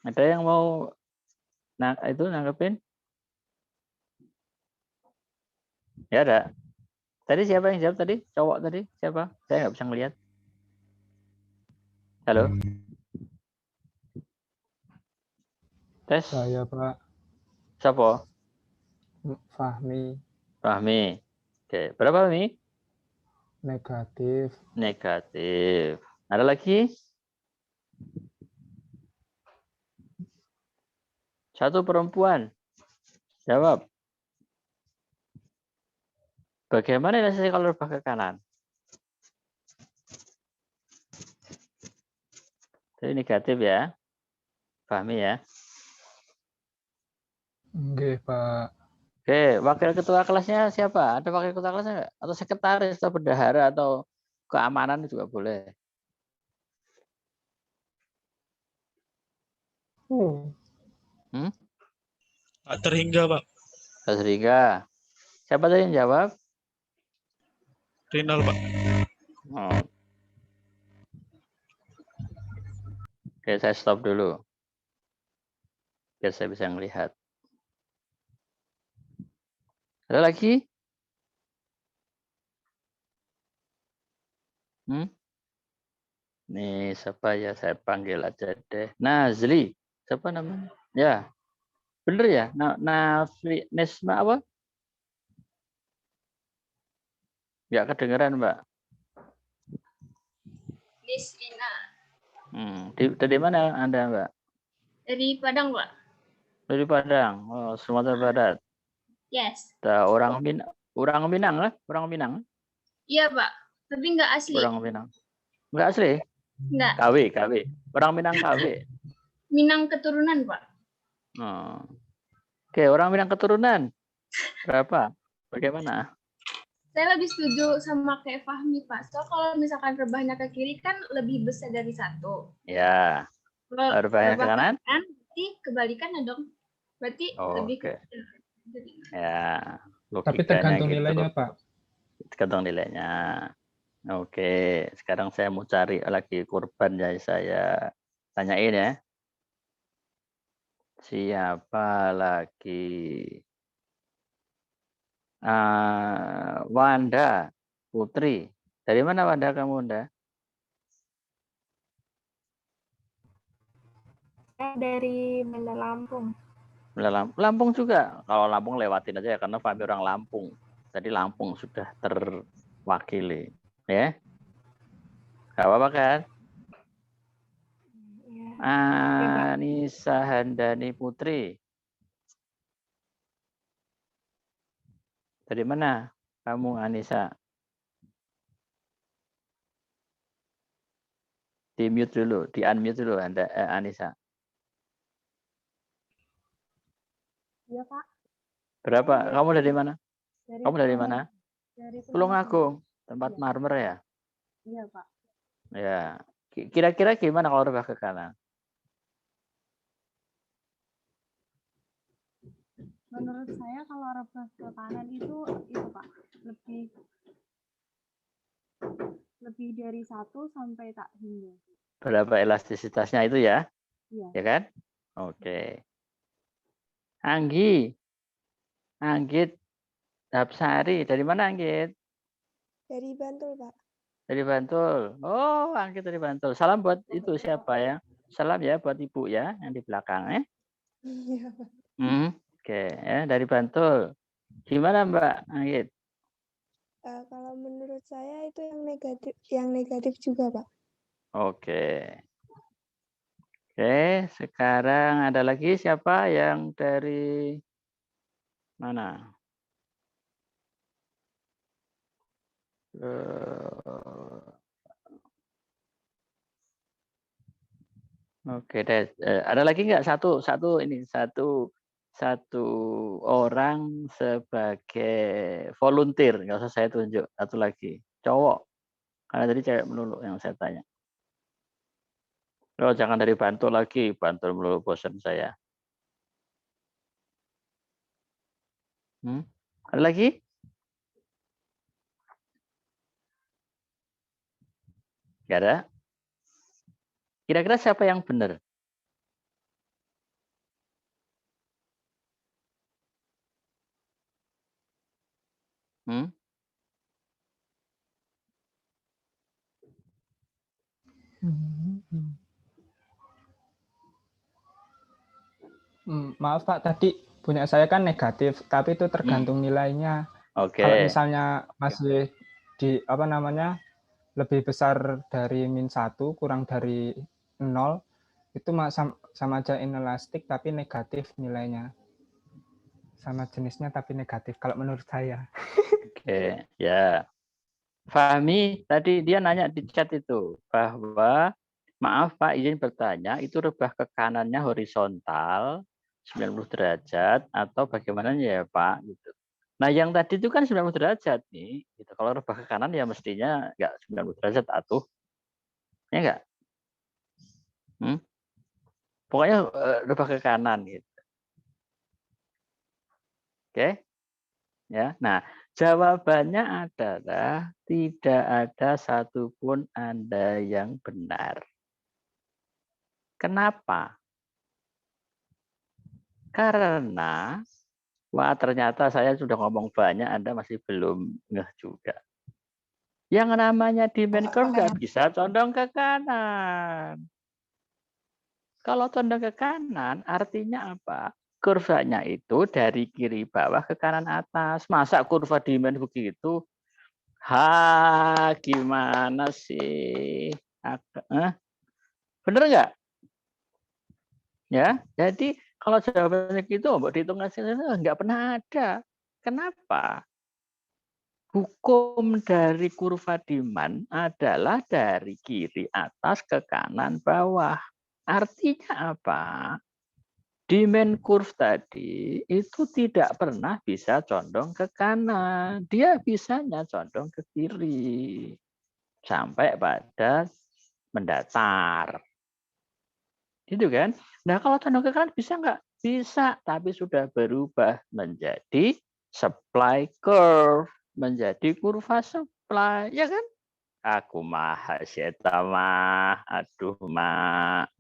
Ada yang mau nanggepin? Ya ada. Tadi siapa yang jawab tadi? Cowok tadi siapa? Saya nggak bisa ngelihat. Halo. Tes. Saya Pak. Siapa? Fahmi. Fahmi. Oke, berapa Fahmi? Negatif. Negatif. Ada lagi? Satu perempuan. Jawab. Bagaimana elastisitas kalau rebah ke kanan? Jadi negatif ya. Fahmi ya. Nggih, Pak. Oke, wakil ketua kelasnya siapa? Ada wakil ketua kelasnya enggak? Atau sekretaris atau bendahara atau keamanan juga boleh. Pak Terhingga, Pak. Pak Terhingga. Siapa tadi yang jawab? Rinal, Pak. Oh. Oke, saya stop dulu. Biar saya bisa melihat. Ada lagi? Nih, siapa ya? Saya panggil aja deh. Nazli. Siapa namanya? Ya. Bener ya? Nesma apa? Nggak kedengeran, Mbak. Nisina. Dari mana Anda, Mbak? Dari Padang, Pak. Dari Padang. Oh, Sumatera Barat. Yes. Orang Minang lah, orang Minang. Iya, Pak. Tapi nggak asli. Orang Minang. Nggak asli? Nggak. KW. Orang Minang KW. Minang keturunan, Pak. Oh. Oke, orang bilang keturunan. Berapa? Bagaimana? Saya lebih setuju sama kayak Fahmi, Pak. So, kalau misalkan rebahnya ke kiri kan lebih besar dari 1. Ya, Kalau rebahnya ke rebah ke kanan? kanan, berarti kebalikannya dong. Berarti lebih Oke. kecil. Ya, Tapi logikanya tergantung gitu. nilainya, Pak. Tergantung nilainya. Oke, sekarang saya mau cari lagi kurban yang saya tanyain ya. Siapa lagi? Wanda Putri. Dari mana Wanda kamu, Wanda? Dari Bandar Lampung. Lampung juga. Kalau Lampung lewatin aja ya karena Fahmi orang Lampung. Jadi Lampung sudah terwakili, ya. Gak apa-apa kan? Ya. Anissa Handani Putri. Dari mana kamu, Anissa? Di-mute dulu, di-unmute dulu Anda, Anissa. Iya, Pak. Berapa? Kamu dari mana? Kamu dari Tulung. mana? Dari Tulungagung, tempat Iya. marmer ya? Iya, Pak. Ya. Kira-kira gimana kalau rebah ke kanan? Menurut saya kalau rebah ke kanan itu Pak, lebih dari 1 sampai tak hingga. Berapa elastisitasnya itu ya? Iya. Ya kan? Oke. Anggit Hapsari, dari mana Anggit? Dari Bantul, Pak. Dari Bantul. Oh, Anggit dari Bantul. Salam buat itu siapa ya? Salam ya buat Ibu ya yang di belakang ya. Iya, Pak. Oke, ya dari Bantul. Gimana Mbak Anggit? Kalau menurut saya itu yang negatif juga, Pak. Oke. Oke, sekarang ada lagi siapa yang dari mana? Oke deh. Ada lagi nggak satu orang sebagai volunteer, nggak usah saya tunjuk. Satu lagi cowok, karena tadi cewek melulu yang saya tanya. Oh, jangan dari Bantul lagi, Bantul melulu bosan saya. Ada lagi? Nggak ada? Kira-kira siapa yang benar? Maaf Pak, tadi punya saya kan negatif, tapi itu tergantung nilainya. Oke. Kalau misalnya masih di lebih besar dari -1 kurang dari 0, itu sama aja inelastik tapi negatif nilainya. Sama jenisnya tapi negatif kalau menurut saya. Oke, ya. Fahmi tadi dia nanya di chat itu bahwa maaf Pak izin bertanya itu rebah ke kanannya horizontal 90 derajat atau bagaimana ya Pak gitu. Nah yang tadi itu kan 90 derajat nih gitu. Kalau rebah ke kanan ya mestinya enggak 90 derajat atuh. Ya enggak? Pokoknya rebah ke kanan gitu. Oke? Ya. Nah, jawabannya adalah tidak ada satupun Anda yang benar. Kenapa? Karena, wah ternyata saya sudah ngomong banyak, Anda masih belum ngeh juga. Yang namanya demand curve nggak bisa condong ke kanan. Kalau condong ke kanan, artinya apa? Kurvanya itu dari kiri bawah ke kanan atas. Masa kurva demand begitu? Gimana sih? Bener nggak? Ya, jadi kalau jawabannya gitu, mbak dihitung hasilnya nggak pernah ada. Kenapa? Hukum dari kurva demand adalah dari kiri atas ke kanan bawah. Artinya apa? demand curve tadi itu tidak pernah bisa condong ke kanan. Dia bisanya condong ke kiri. Sampai pada mendatar. Gitu kan? Nah, kalau condong ke kanan bisa nggak? Bisa, tapi sudah berubah menjadi supply curve. Menjadi kurva supply. Ya kan? Aku mahasiswa mah. Aduh, mak.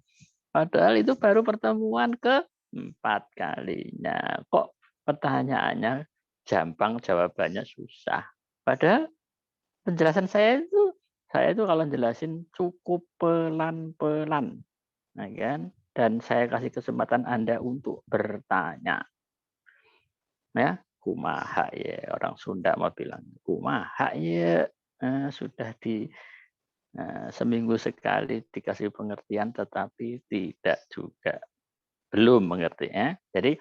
Padahal itu baru pertemuan keempat kalinya. Kok pertanyaannya gampang, jawabannya susah. Padahal penjelasan saya itu kalau jelasin cukup pelan-pelan. Nah, kan? Dan saya kasih kesempatan Anda untuk bertanya. Ya, kumaha ya, orang Sunda mau bilang kumaha ya. Sudah di seminggu sekali dikasih pengertian tetapi tidak juga belum mengerti ya. Jadi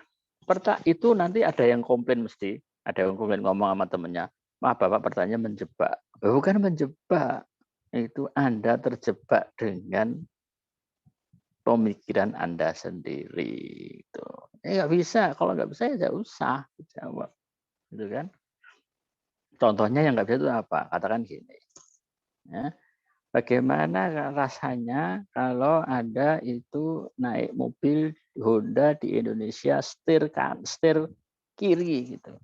itu nanti ada yang komplain mesti, ada yang komplain ngomong sama temennya, "Wah, Bapak pertanyaan menjebak." Bukan menjebak. Itu Anda terjebak dengan pemikiran Anda sendiri itu. Nggak bisa, kalau nggak bisa ya nggak usah dijawab. Gitu kan? Contohnya yang nggak bisa itu apa? Katakan gini. Ya. Bagaimana rasanya kalau Anda itu naik mobil Honda di Indonesia setir kiri gitu.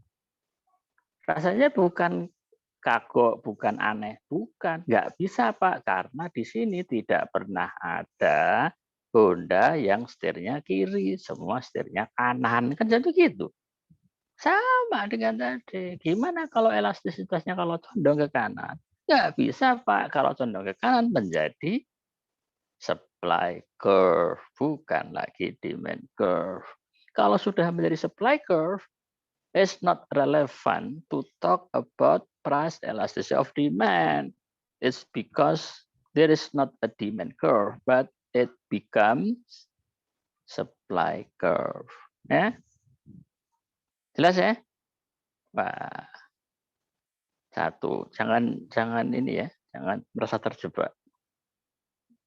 Rasanya bukan kagok, bukan aneh, bukan. Nggak bisa Pak, karena di sini tidak pernah ada Honda yang setirnya kiri, semua setirnya kanan. Kan jadi gitu. Sama dengan tadi. Gimana kalau elastisitasnya kalau condong ke kanan? Nggak bisa Pak, kalau condong ke kanan menjadi supply curve, bukan lagi demand curve. Kalau sudah menjadi supply curve, it's not relevant to talk about price elasticity of demand. It's because there is not a demand curve, but it becomes supply curve. Ya? Jelas ya? Wah. Satu, jangan ini ya, jangan merasa terjebak.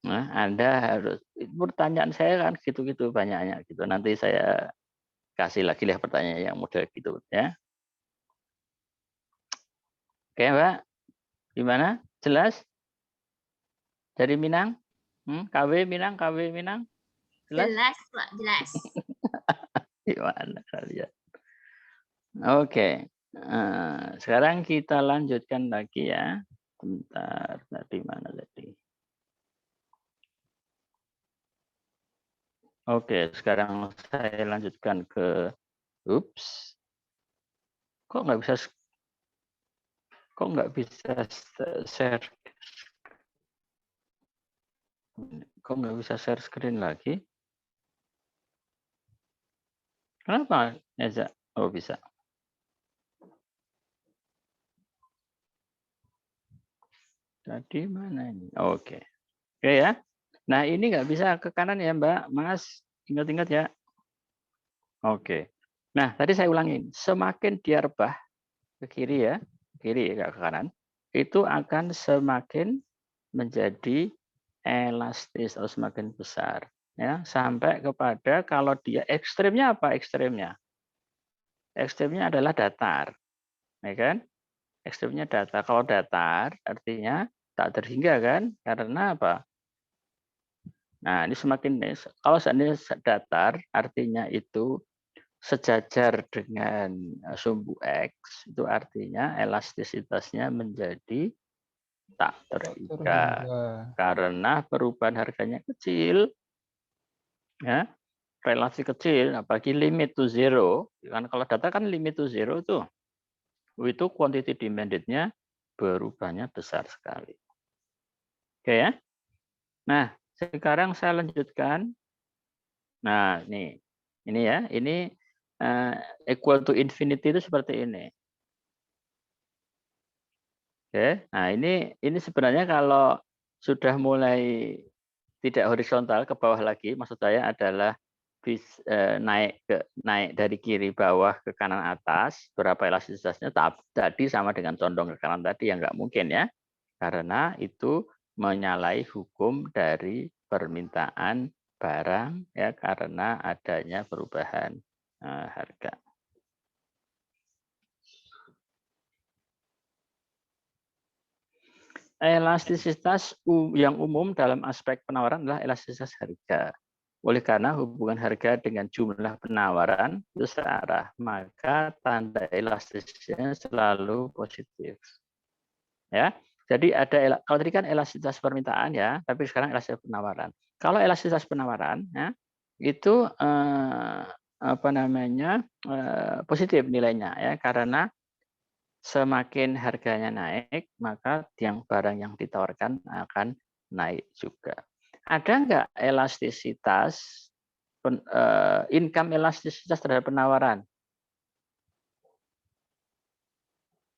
Nah, Anda harus, pertanyaan saya kan gitu-gitu banyaknya gitu. Nanti saya kasih lagi lah pertanyaan yang model gitu ya. Oke Mbak, gimana? Jelas? Dari Minang? KW Minang? Jelas? Jelas, Pak, jelas. Gimana kalian? Oke. Sekarang kita lanjutkan lagi ya. Bentar, tadi mana tadi? Oke, sekarang saya lanjutkan ke Kok nggak bisa share? Kok nggak bisa share screen lagi? Kenapa, Eza? Oh, bisa. Tadi mana ini? Oke. Oke ya. Nah, ini nggak bisa ke kanan ya, Mbak. Mas, ingat-ingat ya. Oke. Nah, tadi saya ulangin. Semakin dia rebah ke kiri ya, kiri ya, ke kanan, itu akan semakin menjadi elastis atau semakin besar. Ya, sampai kepada kalau dia ekstremnya apa ekstremnya? Ekstremnya adalah datar. Ya kan? Ekstremnya datar. Kalau datar artinya tak terhingga kan? Karena apa? Nah, ini semakin kalau seandainya datar artinya itu sejajar dengan sumbu X, itu artinya elastisitasnya menjadi tak terhingga. Karena perubahan harganya kecil, ya, relasi kecil, apalagi limit to zero. Kan kalau data kan limit to zero tuh, itu quantity demanded-nya berubahnya besar sekali. Oke ya. Nah, sekarang saya lanjutkan. Nah, ini ya, ini equal to infinity itu seperti ini. Oke, nah ini sebenarnya kalau sudah mulai tidak horizontal ke bawah lagi, maksud saya adalah naik dari kiri bawah ke kanan atas, berapa elastisitasnya tadi sama dengan condong ke kanan tadi yang nggak mungkin ya, karena itu menyalahi hukum dari permintaan barang ya karena adanya perubahan harga. Elastisitas yang umum dalam aspek penawaran adalah elastisitas harga. Oleh karena hubungan harga dengan jumlah penawaran itu searah, maka tanda elastisnya selalu positif. Ya, jadi ada kalau tadi kan elastisitas permintaan ya, tapi sekarang elastisitas penawaran. Kalau elastisitas penawaran ya itu positif nilainya ya karena semakin harganya naik, maka barang yang ditawarkan akan naik juga. Ada nggak elastisitas, income elastisitas terhadap penawaran?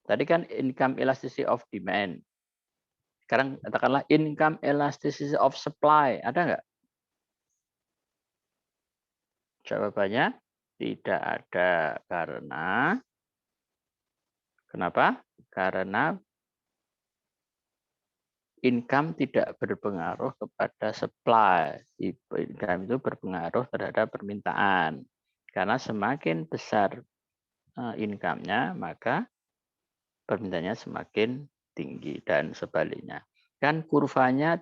Tadi kan income elasticity of demand. Sekarang katakanlah income elasticity of supply. Ada nggak? Jawabannya tidak ada. Kenapa? Karena income tidak berpengaruh kepada supply. Income itu berpengaruh terhadap permintaan. Karena semakin besar income-nya, maka permintaannya semakin tinggi dan sebaliknya. Kan kurvanya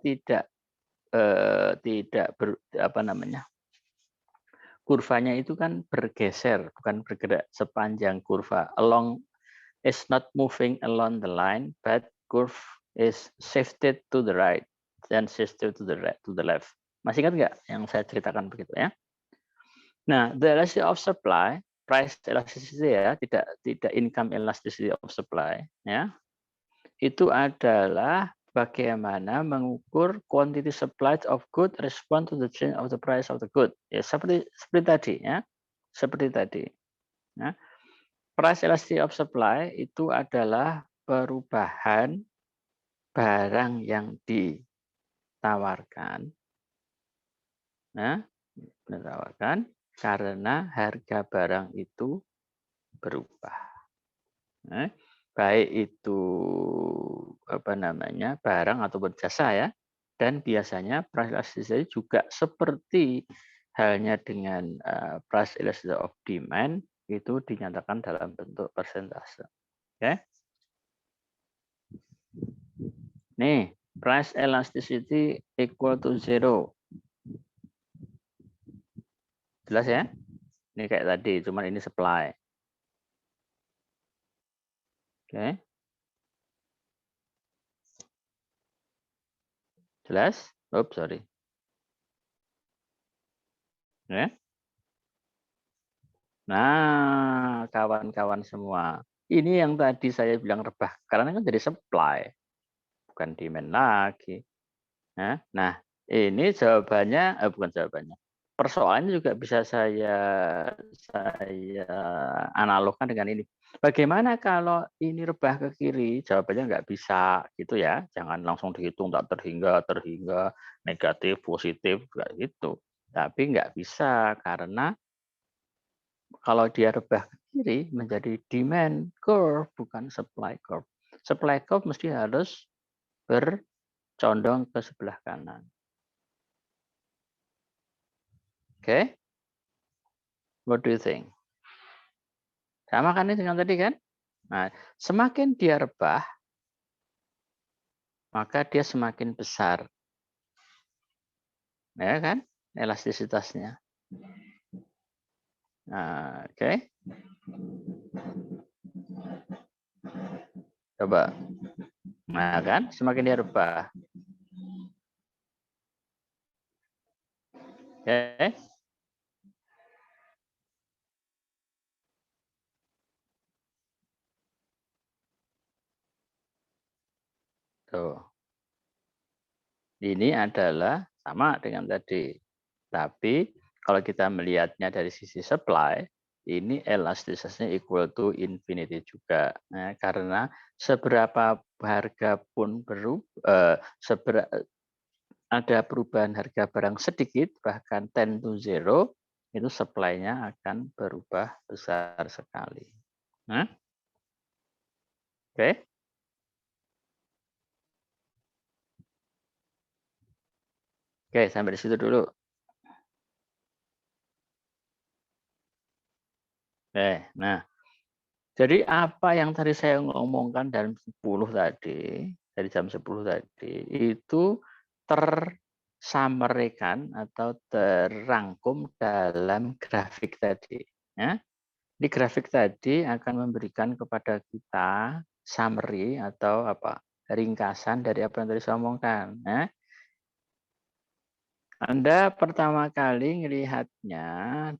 kurvanya itu kan bergeser, bukan bergerak sepanjang kurva. It's not moving along the line, but curve is shifted to the right dan shifted to the left. Masih ingat nggak yang saya ceritakan begitu ya? Nah, the elasticity of supply, price elasticity ya, tidak income elasticity of supply ya. Itu adalah bagaimana mengukur quantity supplied of good respond to the change of the price of the good. Ya, seperti tadi ya. Seperti tadi. Ya. Price elasticity of supply itu adalah perubahan barang yang ditawarkan, karena harga barang itu berubah. Baik itu barang atau jasa ya, dan biasanya price elasticity juga seperti halnya dengan price elasticity of demand itu dinyatakan dalam bentuk persentase. Oke. Nih, price elasticity equal to 0. Jelas ya? Ini kayak tadi, cuman ini supply. Oke. Jelas? Oops, sorry. Oke. Nah, kawan-kawan semua. Ini yang tadi saya bilang rebah. Karena kan jadi supply. Bukan demand lagi. Nah, ini jawabannya, bukan jawabannya. Persoalannya juga bisa saya analogkan dengan ini. Bagaimana kalau ini rebah ke kiri? Jawabannya nggak bisa gitu ya. Jangan langsung dihitung tak terhingga, negatif, positif, nggak gitu. Tapi nggak bisa karena kalau dia rebah ke kiri menjadi demand curve bukan supply curve. Supply curve mesti harus bercondong ke sebelah kanan. Oke. What do you think? Sama kan ini dengan tadi kan? Nah, semakin dia rebah, maka dia semakin besar. Ya kan? Elastisitasnya. Nah, oke. Coba. Nah, kan? Semakin dia rebah. Oke. Tuh. Ini adalah sama dengan tadi. Tapi kalau kita melihatnya dari sisi supply, ini elastisitasnya equal to infinity juga. Nah, karena seberapa harga pun ada perubahan harga barang sedikit, bahkan 10 to 0, itu supply-nya akan berubah besar sekali. Nah, oke. Oke, sampai di situ dulu. Nah, jadi apa yang tadi saya ngomongkan dari 10 tadi, dari jam 10 tadi, itu tersampaikan atau terangkum dalam grafik tadi. Ya. Di grafik tadi akan memberikan kepada kita summary atau apa ringkasan dari apa yang tadi saya omongkan. Ya. Anda pertama kali melihatnya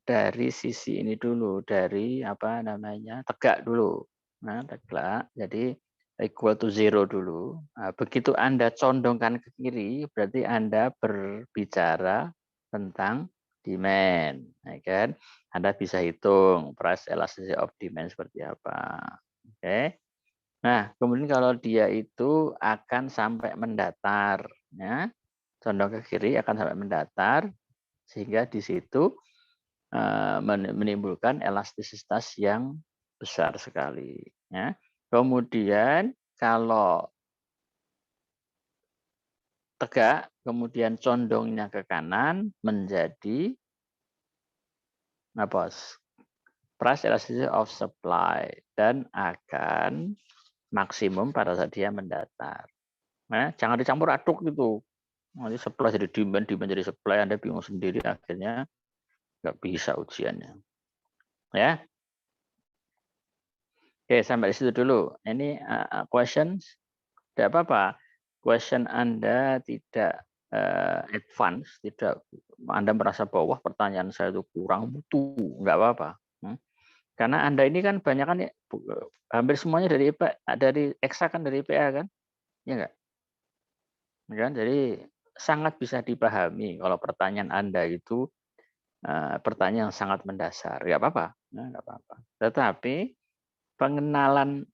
dari sisi ini dulu, dari apa namanya tegak dulu. Nah, tegak, jadi equal to 0 dulu. Nah, begitu Anda condongkan ke kiri, berarti Anda berbicara tentang demand, ya kan? Anda bisa hitung price elasticity of demand seperti apa. Oke. Nah, kemudian kalau dia itu akan sampai mendatar, ya. Condong ke kiri akan sampai mendatar sehingga di situ menimbulkan elastisitas yang besar sekali. Ya. Kemudian kalau tegak, kemudian condongnya ke kanan menjadi apa? Price elasticity of supply dan akan maksimum pada saat dia mendatar. Nah, jangan dicampur aduk gitu. Nanti supply jadi demand, demand jadi supply, Anda bingung sendiri, akhirnya nggak bisa ujiannya. Ya. Oke, sampai di situ dulu. Ini questions, tidak apa-apa. Question Anda tidak advance, tidak Anda merasa bahwa pertanyaan saya itu kurang mutu, nggak apa-apa. Karena Anda ini kan banyak kan hampir semuanya dari EXA kan dari IPA kan, ya nggak? Kan? Jadi sangat bisa dipahami kalau pertanyaan Anda itu pertanyaan yang sangat mendasar, nggak apa-apa, nggak apa-apa. Tetapi pengenalan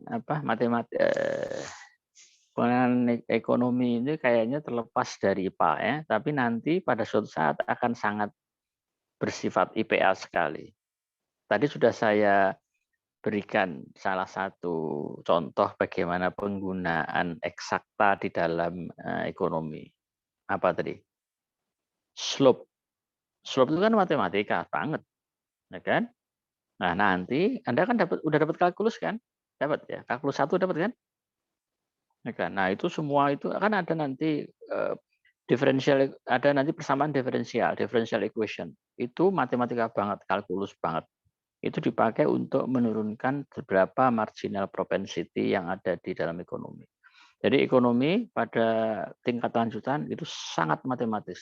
apa pengenalan ekonomi ini kayaknya terlepas dari IPA ya, tapi nanti pada suatu saat akan sangat bersifat IPA sekali. Tadi sudah saya berikan salah satu contoh bagaimana penggunaan eksakta di dalam ekonomi. Apa tadi? Slope. Slope itu kan matematika banget, ya kan? Nah, nanti Anda kan udah dapat kalkulus kan? Dapat ya. Kalkulus 1 dapat kan? Ya kan? Nah, itu semua itu kan ada nanti diferensial, ada nanti persamaan differential equation. Itu matematika banget, kalkulus banget. Itu dipakai untuk menurunkan beberapa marginal propensity yang ada di dalam ekonomi. Jadi ekonomi pada tingkat lanjutan itu sangat matematis.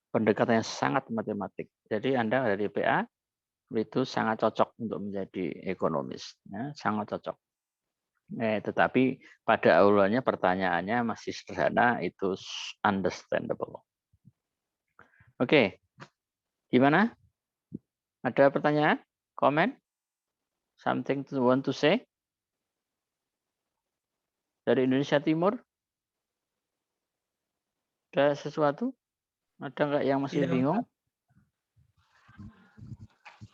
Pendekatannya sangat matematik. Jadi Anda dari PA itu sangat cocok untuk menjadi ekonomis, ya, sangat cocok. Tetapi pada awalnya pertanyaannya masih sederhana, itu understandable. Oke, gimana? Ada pertanyaan, komen, something to want to say? Dari Indonesia Timur, ada sesuatu? Ada nggak yang masih bingung?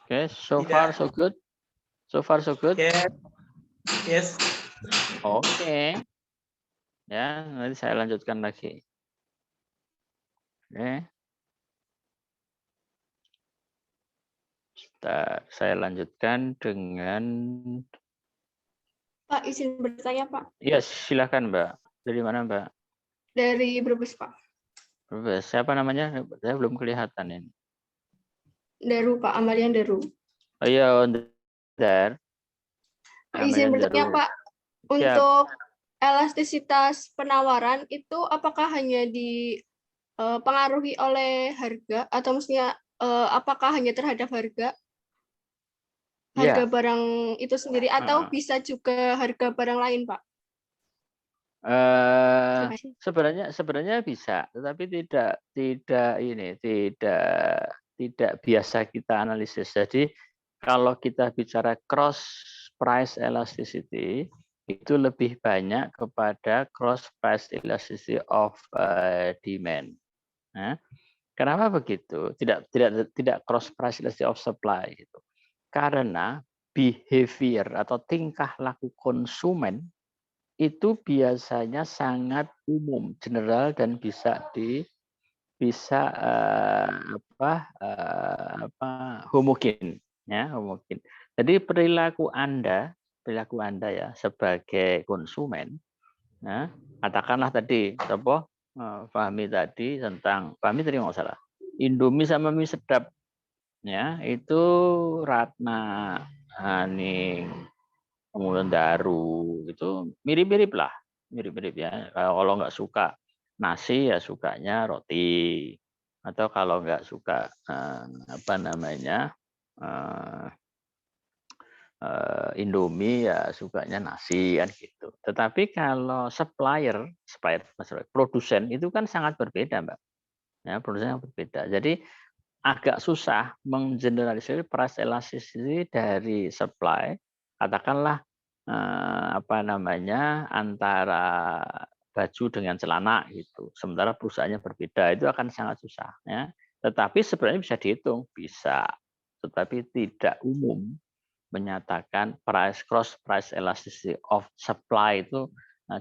Oke, so far so good. So far so good. Yes. Oke. Ya, nanti saya lanjutkan lagi. Oke. Saya lanjutkan dengan Pak, izin bertanya, Pak. Iya, silakan, Mbak. Dari mana, Mbak? Dari Brebes, Pak. Brebes. Siapa namanya? Saya belum kelihatan ini. Daru, Pak. Amalian Daru. Oh iya, there. Izin bertanya, Pak. Untuk elastisitas penawaran itu apakah hanya dipengaruhi oleh harga atau maksudnya apakah hanya terhadap harga barang itu sendiri atau bisa juga harga barang lain, Pak? Sebenarnya bisa, tetapi tidak biasa kita analisis. Jadi kalau kita bicara cross price elasticity itu lebih banyak kepada cross price elasticity of demand. Nah, kenapa begitu? Tidak cross price elasticity of supply gitu. Karena behavior atau tingkah laku konsumen itu biasanya sangat umum, general, dan bisa homogen, Ya, mungkin. Jadi perilaku Anda ya sebagai konsumen, ya, katakanlah tadi apa Fahmi tadi nggak salah Indomie sama mie sedap, ya itu Ratna, Haning, kemudian Daru itu mirip-mirip ya. Kalau nggak suka nasi ya sukanya roti, atau kalau nggak suka Indomie ya sukanya nasi kan gitu. Tetapi kalau produsen itu kan sangat berbeda, Mbak. Ya, produsen sangat berbeda. Jadi agak susah menggeneralisir price elasticity dari supply, katakanlah antara baju dengan celana gitu. Sementara perusahaannya berbeda, itu akan sangat susah ya. Tetapi sebenarnya bisa dihitung, bisa. Tetapi tidak umum menyatakan cross price elasticity of supply itu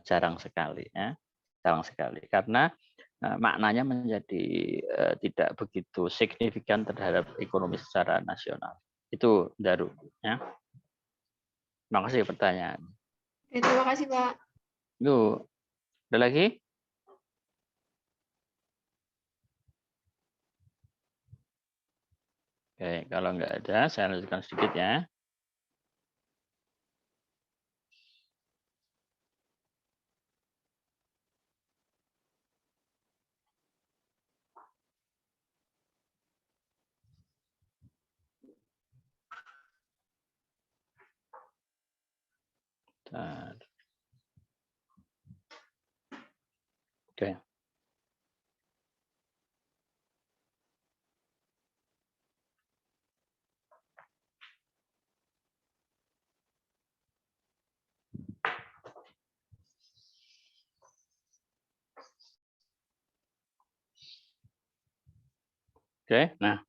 jarang sekali ya. Jarang sekali karena maknanya menjadi tidak begitu signifikan terhadap ekonomi secara nasional. Itu Daru ya. Terima kasih pertanyaan. Oke, terima kasih Pak. Yuk, ada lagi? Oke, kalau nggak ada, saya lanjutkan sedikit ya. Oke. Oke, nah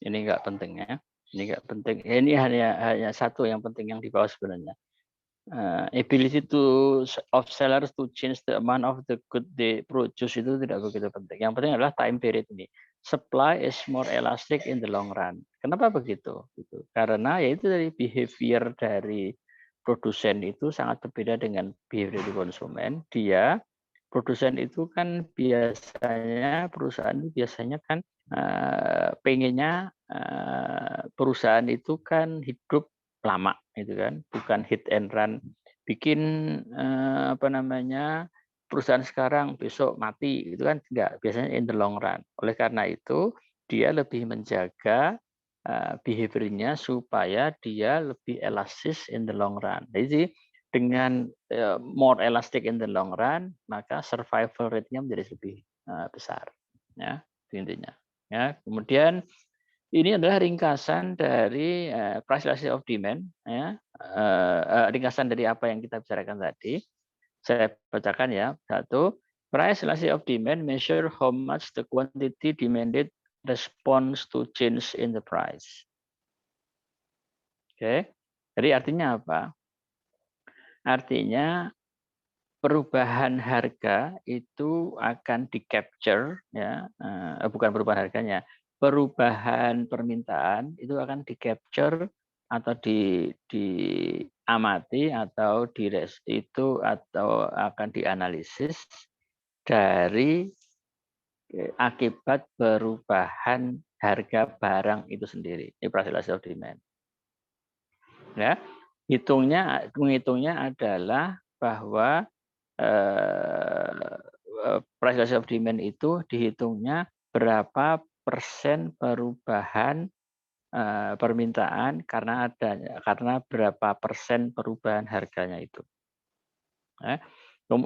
ini nggak penting ya. Ini nggak penting. Ini hanya satu yang penting yang di bawah sebenarnya. Ability of sellers to change the amount of the good they produce itu tidak begitu penting. Yang penting adalah time period ini. Supply is more elastic in the long run. Kenapa begitu? Gitu. Karena yaitu dari behavior dari produsen itu sangat berbeda dengan behavior dari konsumen. Produsen itu kan perusahaan itu biasanya kan pengennya perusahaan itu kan hidup lama gitu kan, bukan hit and run, bikin perusahaan sekarang besok mati gitu kan, enggak, biasanya in the long run. Oleh karena itu dia lebih menjaga behavior-nya supaya dia lebih elastis in the long run. Jadi dengan more elastic in the long run, maka survival rate-nya menjadi lebih besar. Ya, intinya. Ya, kemudian ini adalah ringkasan dari price elasticity of demand. Ya, ringkasan dari apa yang kita bicarakan tadi. Saya bacakan ya. Satu, price elasticity of demand measure how much the quantity demanded response to change in the price. Oke, jadi artinya apa? Artinya perubahan harga itu akan di-capture, ya, bukan perubahan harganya, perubahan permintaan itu akan di-capture atau diamati atau atau akan dianalisis dari akibat perubahan harga barang itu sendiri. Ini price elasticity of demand. Ya, menghitungnya adalah bahwa price elasticity of demand itu dihitungnya berapa persen perubahan permintaan karena berapa persen perubahan harganya itu.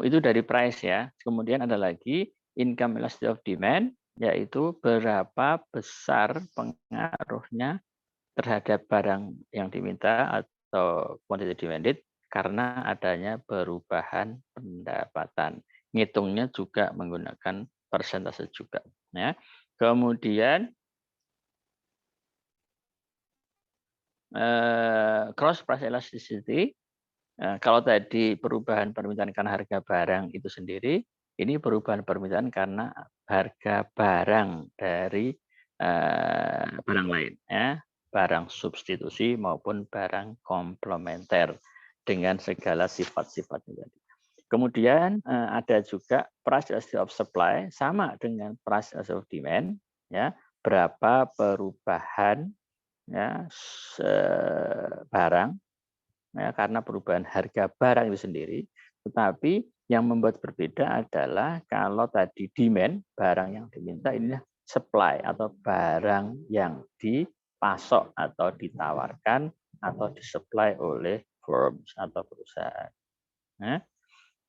Itu dari price ya. Kemudian ada lagi income elasticity of demand, yaitu berapa besar pengaruhnya terhadap barang yang diminta atau quantity demanded karena adanya perubahan pendapatan. Ngitungnya juga menggunakan persentase juga. Ya. Kemudian cross price elasticity. Kalau tadi perubahan permintaan karena harga barang itu sendiri, Ini perubahan permintaan karena harga barang dari barang lain, ya, barang substitusi maupun barang komplementer dengan segala sifat-sifatnya tadi. Kemudian ada juga price elasticity of supply sama dengan price elasticity of demand, ya, berapa perubahan ya barang ya, karena perubahan harga barang itu sendiri. Tetapi yang membuat berbeda adalah kalau tadi demand barang yang diminta, ini supply atau barang yang dipasok atau ditawarkan atau disupply oleh firms atau perusahaan. Nah,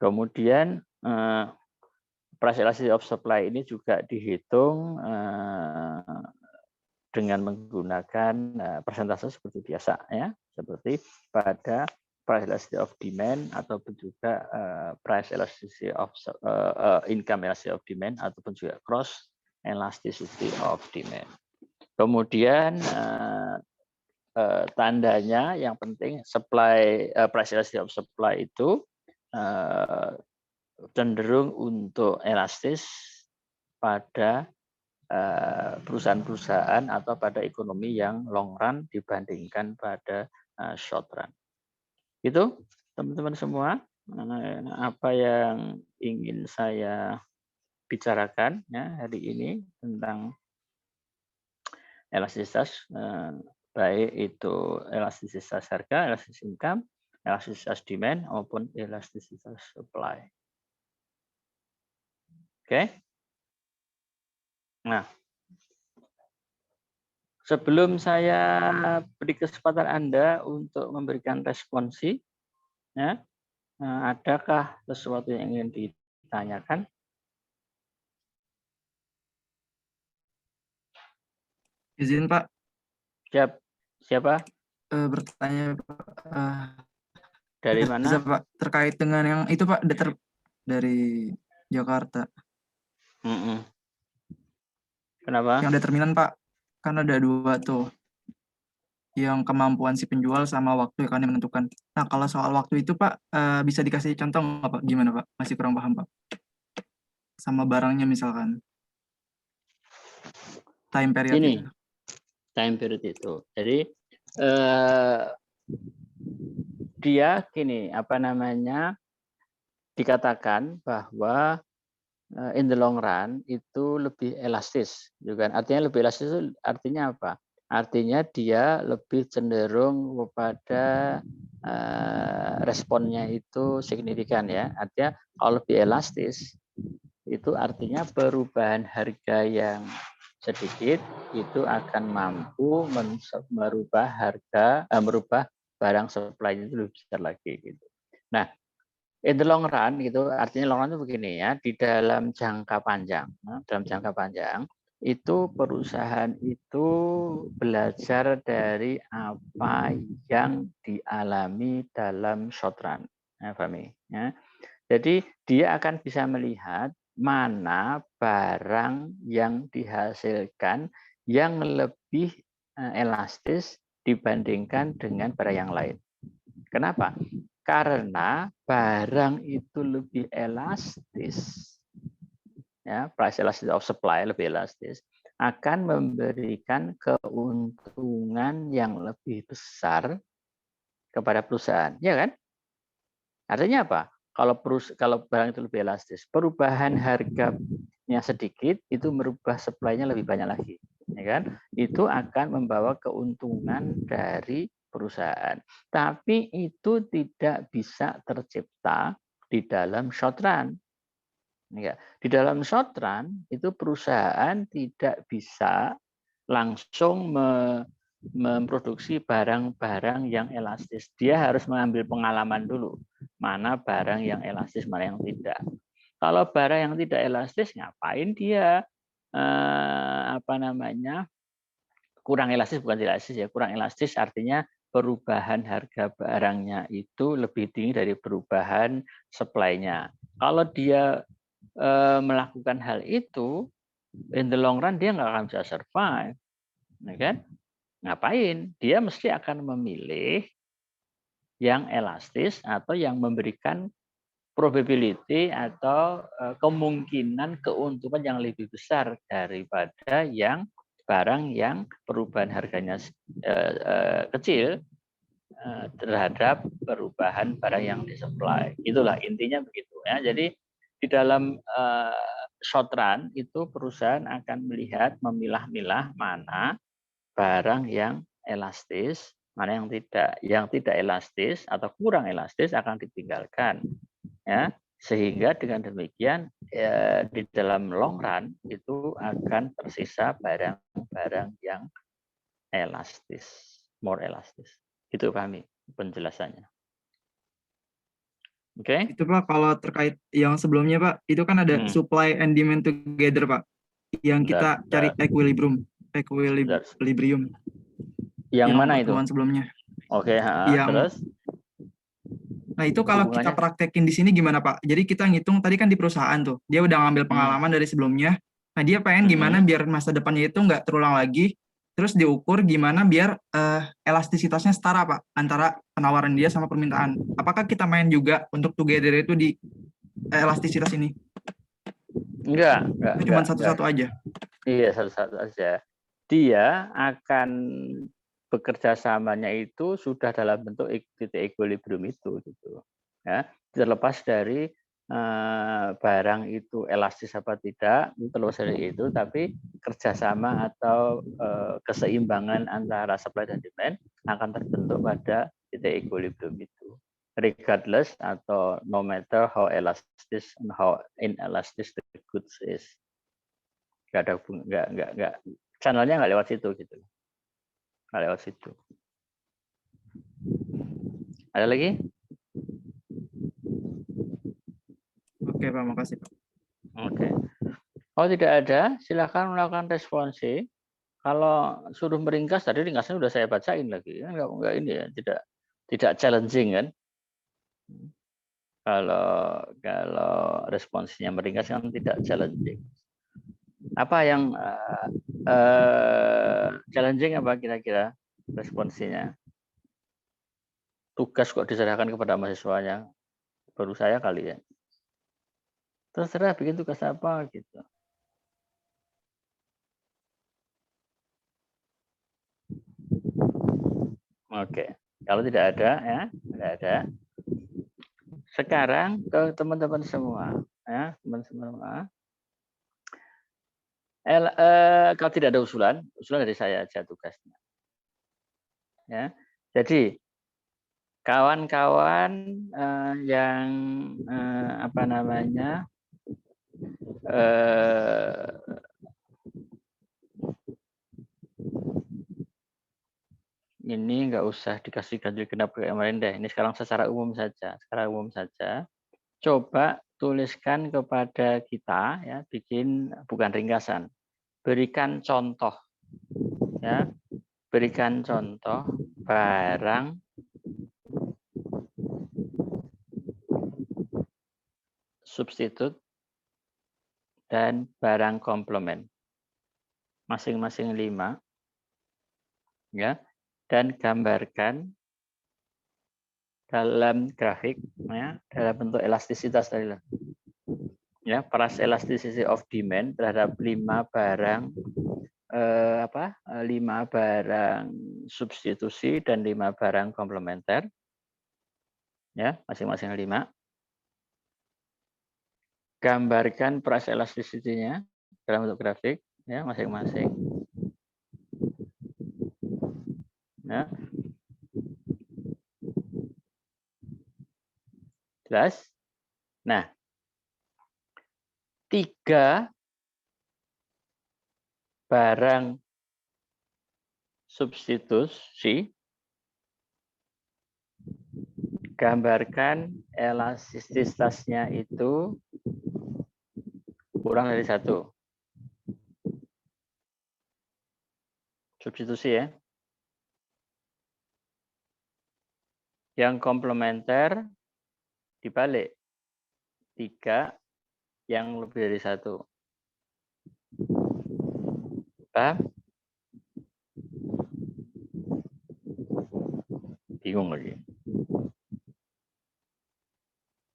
kemudian price elasticity of supply ini juga dihitung dengan menggunakan persentase seperti biasa, ya, seperti pada price elasticity of demand ataupun juga price elasticity of income elasticity of demand ataupun juga cross elasticity of demand. Kemudian tandanya yang penting supply price elasticity of supply itu cenderung untuk elastis pada perusahaan-perusahaan atau pada ekonomi yang long run dibandingkan pada short run. Itu teman-teman semua apa yang ingin saya bicarakan ya hari ini tentang elastisitas, baik itu elastisitas harga, elastisitas income, elastisitas demand maupun elastisitas supply. Oke. Nah, sebelum saya beri kesempatan Anda untuk memberikan responsi, ya, adakah sesuatu yang ingin ditanyakan? Izin Pak. Siapa? Bertanya Pak. Dari mana? Bisa Pak, terkait dengan yang itu Pak, dari Jakarta. Kenapa? Yang determinan Pak, kan ada 2 tuh. Yang kemampuan si penjual sama waktu yang akan menentukan. Nah, kalau soal waktu itu Pak, bisa dikasih contoh nggak Pak? Gimana Pak? Masih kurang paham Pak. Sama barangnya misalkan. Time period Ini, itu. time period itu. Jadi dia gini, apa namanya, dikatakan bahwa in the long run itu lebih elastis, juga. Artinya lebih elastis itu artinya apa? Artinya dia lebih cenderung kepada responnya itu signifikan, ya. Artinya kalau lebih elastis itu artinya perubahan harga yang sedikit itu akan mampu merubah barang supply itu lebih besar lagi gitu. Nah, in the long run gitu, artinya long run itu begini ya, di dalam jangka panjang, itu perusahaan itu belajar dari apa yang dialami dalam short run, ya, Fahmi, ya. Jadi dia akan bisa melihat mana barang yang dihasilkan yang lebih elastis dibandingkan dengan barang yang lain. Kenapa? Karena barang itu lebih elastis, ya, price elasticity of supply lebih elastis, akan memberikan keuntungan yang lebih besar kepada perusahaan, ya kan? Artinya apa? Kalau barang itu lebih elastis, perubahan harganya sedikit itu merubah supply-nya lebih banyak lagi, ya kan? Itu akan membawa keuntungan dari perusahaan. Tapi itu tidak bisa tercipta di dalam short run. Ya, di dalam short run itu perusahaan tidak bisa langsung memproduksi barang-barang yang elastis. Dia harus mengambil pengalaman dulu. Mana barang yang elastis, mana yang tidak. Kalau barang yang tidak elastis, ngapain dia kurang elastis, bukan tidak elastis ya, kurang elastis artinya perubahan harga barangnya itu lebih tinggi dari perubahan supply-nya. Kalau dia melakukan hal itu, in the long run dia nggak akan bisa survive, ya kan? Ngapain? Dia mesti akan memilih yang elastis atau yang memberikan probability atau kemungkinan keuntungan yang lebih besar daripada yang barang yang perubahan harganya kecil terhadap perubahan barang yang disupply. Itulah intinya begitu ya. Jadi di dalam short run itu perusahaan akan memilah-milah mana barang yang elastis, mana yang tidak elastis atau kurang elastis akan ditinggalkan. Ya, sehingga dengan demikian di dalam long run itu akan tersisa barang-barang yang elastis, more elastis. Itu pahami penjelasannya. Oke? Itu Pak, kalau terkait yang sebelumnya Pak, itu kan ada supply and demand together Pak, yang kita cari equilibrium. Yang mana itu? Sebelumnya. Oke, terus? Nah itu kalau kita praktekin di sini gimana Pak? Jadi kita ngitung tadi kan di perusahaan tuh, dia udah ngambil pengalaman dari sebelumnya. Nah dia pengen gimana biar masa depannya itu nggak terulang lagi. Terus diukur gimana biar elastisitasnya setara Pak antara penawaran dia sama permintaan. Apakah kita main juga untuk together itu di elastisitas ini? Enggak. Cuma satu-satu aja. Iya, satu-satu aja. Dia akan bekerja samanya itu sudah dalam bentuk titik equilibrium itu gitu. Ya, terlepas dari barang itu elastis apa tidak, terlepas dari itu, tapi kerjasama atau keseimbangan antara supply dan demand akan terbentuk pada titik equilibrium itu, regardless atau no matter how elastic and how inelastic the goods is. Nggak channelnya nggak lewat situ gitu. Nggak lewat situ. Ada lagi? Oke Pak, makasih Pak. Oke. Kalau tidak ada, silakan melakukan responsi. Kalau suruh meringkas, tadi ringkasnya sudah saya bacain lagi. Nggak ini ya, tidak challenging kan. Kalau responsinya meringkas kan tidak challenging. Apa yang challenging apa kira-kira responsinya? Tugas kok diserahkan kepada mahasiswanya, baru saya kali ya. Terserah bikin tugas apa gitu. Oke, kalau tidak ada ya, tidak ada. Sekarang ke teman-teman semua, ya teman-teman semua. Kalau tidak ada usulan dari saya aja tugasnya. Ya, jadi kawan-kawan yang apa namanya ini nggak usah dikasih ganjil genap kayak kemarin deh. Ini sekarang secara umum saja. Coba tuliskan kepada kita ya, bikin bukan ringkasan. Berikan contoh ya. Berikan contoh barang substitut dan barang komplement. Masing-masing 5 ya. Dan gambarkan dalam grafik ya, dalam bentuk elastisitas tadi lah. Ya, price elasticity of demand terhadap 5 barang 5 barang substitusi dan 5 barang komplementer. Ya, masing-masing 5. Gambarkan price elasticity-nya dalam bentuk grafik ya, masing-masing. Ya. Jelas? Nah, 3 barang substitusi gambarkan elastisitasnya itu kurang dari 1. Substitusi ya. Yang komplementer dibalik. 3 yang lebih dari 1. Paham? Bingung lagi.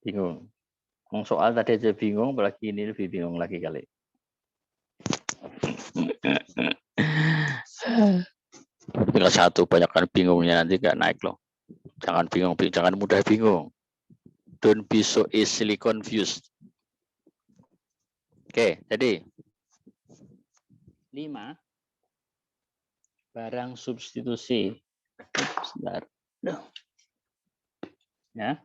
Bingung. Soal tadi aja bingung, apalagi ini lebih bingung lagi kali. Tinggal satu, banyakkan bingungnya nanti nggak naik loh. Jangan bingung, jangan mudah bingung. Don't be so easily confused. Oke, jadi 5 barang substitusi. Sebentar. Ya.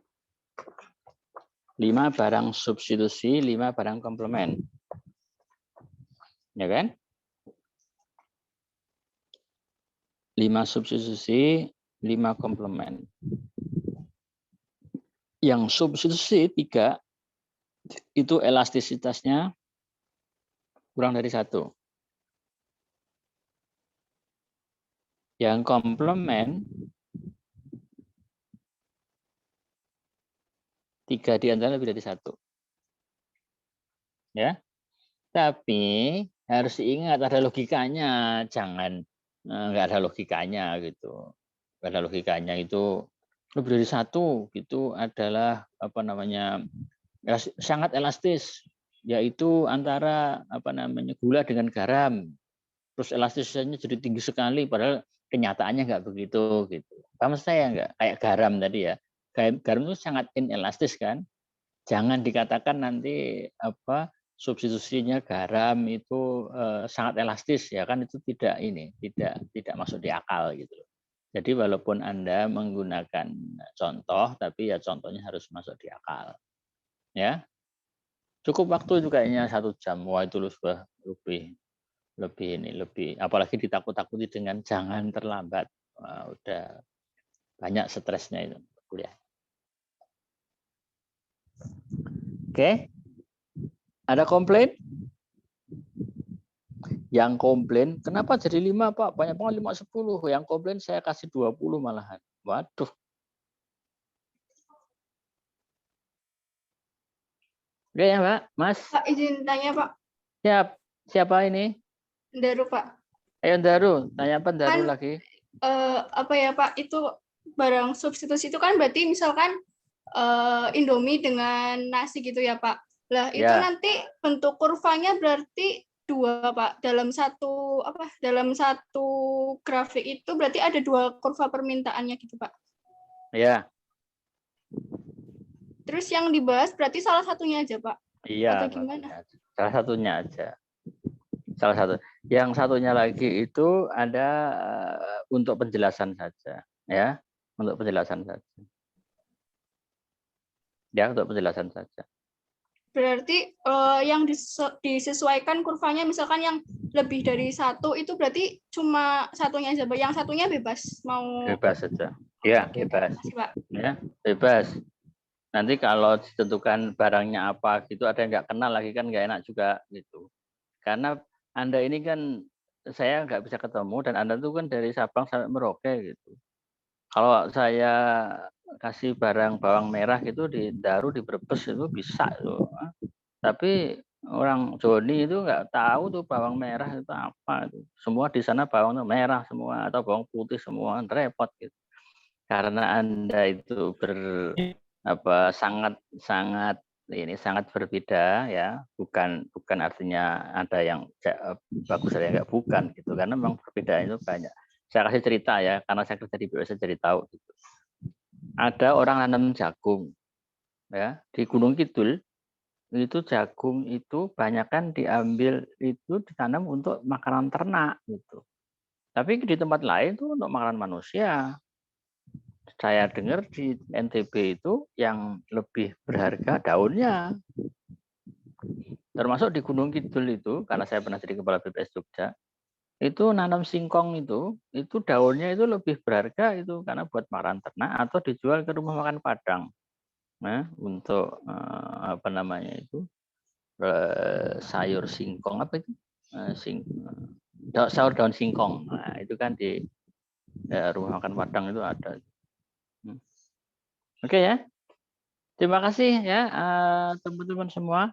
5 barang substitusi, 5 barang komplement. Ya kan? 5 substitusi, 5 komplement. Yang substitusi 3 itu elastisitasnya kurang dari 1. Yang komplement 3 di antara lebih dari 1. Ya. Tapi harus diingat ada logikanya, jangan nggak ada logikanya gitu. Nggak ada logikanya itu lebih dari 1 gitu adalah apa namanya sangat elastis, yaitu antara apa namanya gula dengan garam. Terus elastisnya jadi tinggi sekali, padahal kenyataannya nggak begitu gitu. Paham saya nggak? Kayak garam tadi ya. Garam itu sangat inelastis kan. Jangan dikatakan nanti apa substitusinya garam itu sangat elastis ya kan, itu tidak masuk di akal gitu. Jadi walaupun Anda menggunakan contoh, tapi ya contohnya harus masuk di akal. Ya, cukup waktu itu kayaknya 1 jam. Wah itu sudah lebih apalagi ditakut-takuti dengan jangan terlambat. Wah, udah banyak stresnya itu kuliah. Oke, ada komplain? Yang komplain, kenapa jadi 5 Pak? Banyak banget 5, 10. Yang komplain saya kasih 20 malahan. Waduh. Oke ya Pak, Mas. Pak, izin tanya Pak. Siapa ini? Daru Pak. Ayo Daru, tanya apa Daru Kan, lagi? Apa ya Pak, itu barang substitusi itu kan berarti misalkan Indomie dengan nasi gitu ya Pak. Lah itu Ya. nanti bentuk kurvanya berarti 2 Pak. Dalam satu grafik itu berarti ada 2 kurva permintaannya gitu Pak. Ya. Terus yang dibahas berarti salah satunya aja Pak. Iya. Atau gimana? Salah satunya aja. Salah satu. Yang satunya lagi itu ada untuk penjelasan saja, ya. Untuk penjelasan saja. Ya, untuk penjelasan saja. Berarti yang disesuaikan kurvanya misalkan yang lebih dari 1 itu berarti cuma satunya aja, yang satunya bebas mau. Bebas saja. Ya, bebas. Makasih, Pak. Ya, bebas. Nanti kalau ditentukan barangnya apa gitu, ada yang nggak kenal lagi kan nggak enak juga gitu. Karena Anda ini kan saya nggak bisa ketemu dan Anda tuh kan dari Sabang sampai Merauke gitu. Kalau saya kasih barang bawang merah gitu di Daru di Brebes itu bisa tuh. Tapi orang Joni itu nggak tahu tuh bawang merah itu apa itu. Semua di sana bawang merah semua atau bawang putih semua, repot gitu. Karena Anda itu sangat berbeda ya, bukan artinya ada yang bagus ada yang nggak bukan gitu, karena memang perbedaan itu banyak. Saya kasih cerita ya, karena saya kerja di BUMN saya jadi tahu gitu. Ada orang nanam jagung ya di Gunung Kidul, itu jagung itu banyakkan diambil itu ditanam untuk makanan ternak gitu. Tapi di tempat lain itu untuk makanan manusia. Saya dengar di NTB itu yang lebih berharga daunnya. Termasuk di Gunung Kidul itu, karena saya pernah jadi kepala BPS Jogja, itu nanam singkong itu daunnya itu lebih berharga itu karena buat makanan ternak atau dijual ke rumah makan Padang. Nah, untuk apa namanya itu sayur singkong apa itu? Sayur daun singkong. Nah, itu kan di rumah makan Padang itu ada. Oke ya, terima kasih ya teman-teman semua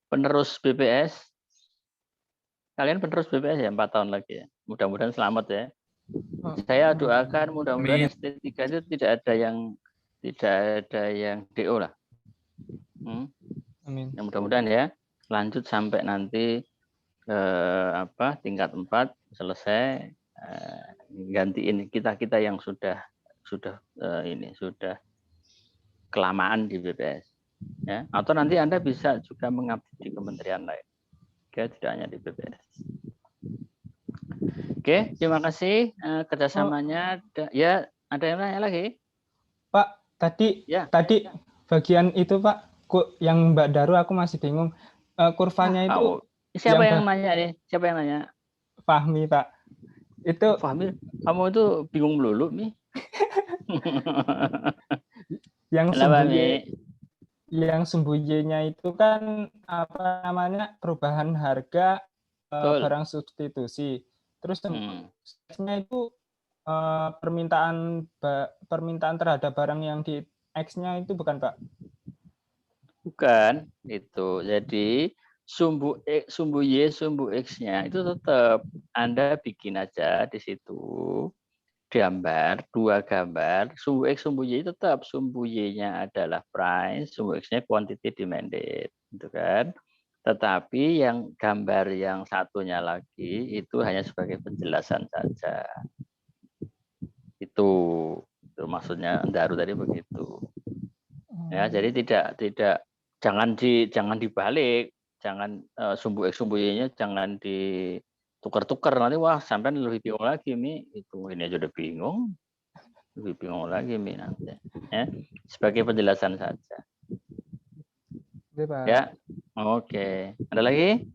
penerus BPS. Kalian penerus BPS ya 4 tahun lagi ya. Mudah-mudahan selamat ya. Saya doakan mudah-mudahan ST3 itu tidak ada yang DO lah. Amin. Ya, mudah-mudahan ya lanjut sampai nanti tingkat 4 selesai, gantiin kita yang sudah kelamaan di BPS ya, atau nanti Anda bisa juga mengabdi di kementerian lain. Oke, tidak hanya di BPS. Oke, terima kasih kerjasamanya. Ya, ada yang nanya lagi? Pak, tadi bagian itu Pak, yang Mbak Daru aku masih bingung. Kurvanya itu siapa yang nanya nih? Siapa yang nanya? Fahmi, Pak. Itu Fahmi, kamu itu bingung melulu nih. Yang sumbu Y-nya itu kan apa namanya, perubahan harga barang substitusi. Terus X-nya itu permintaan terhadap barang yang di X-nya itu bukan, Pak? Bukan, itu. Jadi sumbu Y, sumbu X-nya itu tetap Anda bikin aja di situ gambar, 2 gambar, sumbu X, sumbu Y tetap, sumbu Y-nya adalah price, sumbu X-nya quantity demanded, gitu kan. Tetapi yang gambar yang satunya lagi itu hanya sebagai penjelasan saja. Itu maksudnya Daru tadi begitu. Ya, jadi tidak jangan dibalik, jangan sumbu X, sumbu Y-nya jangan ditukar-tukar, nanti wah sampai lebih bingung lagi Mi, itu ini aja udah bingung, lebih bingung lagi Mi nanti. Ya, sebagai penjelasan saja. Ya, oke. Ada lagi?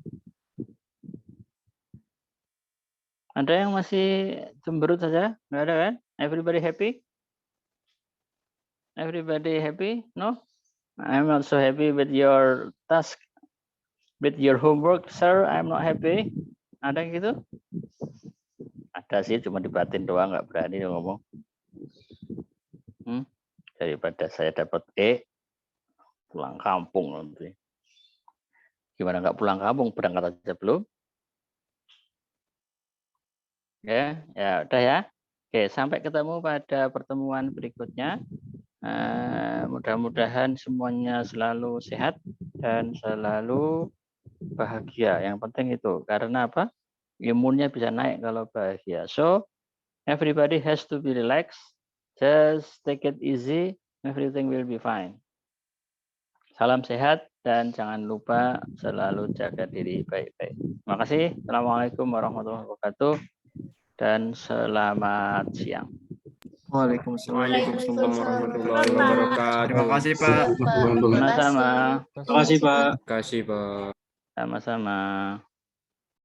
Ada yang masih cemberut saja? Nggak ada kan? Everybody happy? Everybody happy? No? I'm not so happy with your task, with your homework, sir. I'm not happy. Ada yang gitu? Ada sih, cuma di batin doang, nggak berani ngomong. Daripada saya dapat E, pulang kampung nanti. Gimana nggak pulang kampung? Berangkat aja belum? Ya udah ya. Oke, sampai ketemu pada pertemuan berikutnya. Mudah-mudahan semuanya selalu sehat dan selalu bahagia. Yang penting itu, karena apa? Imunnya bisa naik kalau bahagia. So, everybody has to be relaxed. Just take it easy. Everything will be fine. Salam sehat dan jangan lupa selalu jaga diri baik-baik. Terima kasih. Assalamualaikum warahmatullahi wabarakatuh dan selamat siang. Waalaikumsalam warahmatullahi wabarakatuh. Terima kasih, Pak. Sama-sama. Terima kasih, Pak. Terima kasih, Pak. Sama-sama.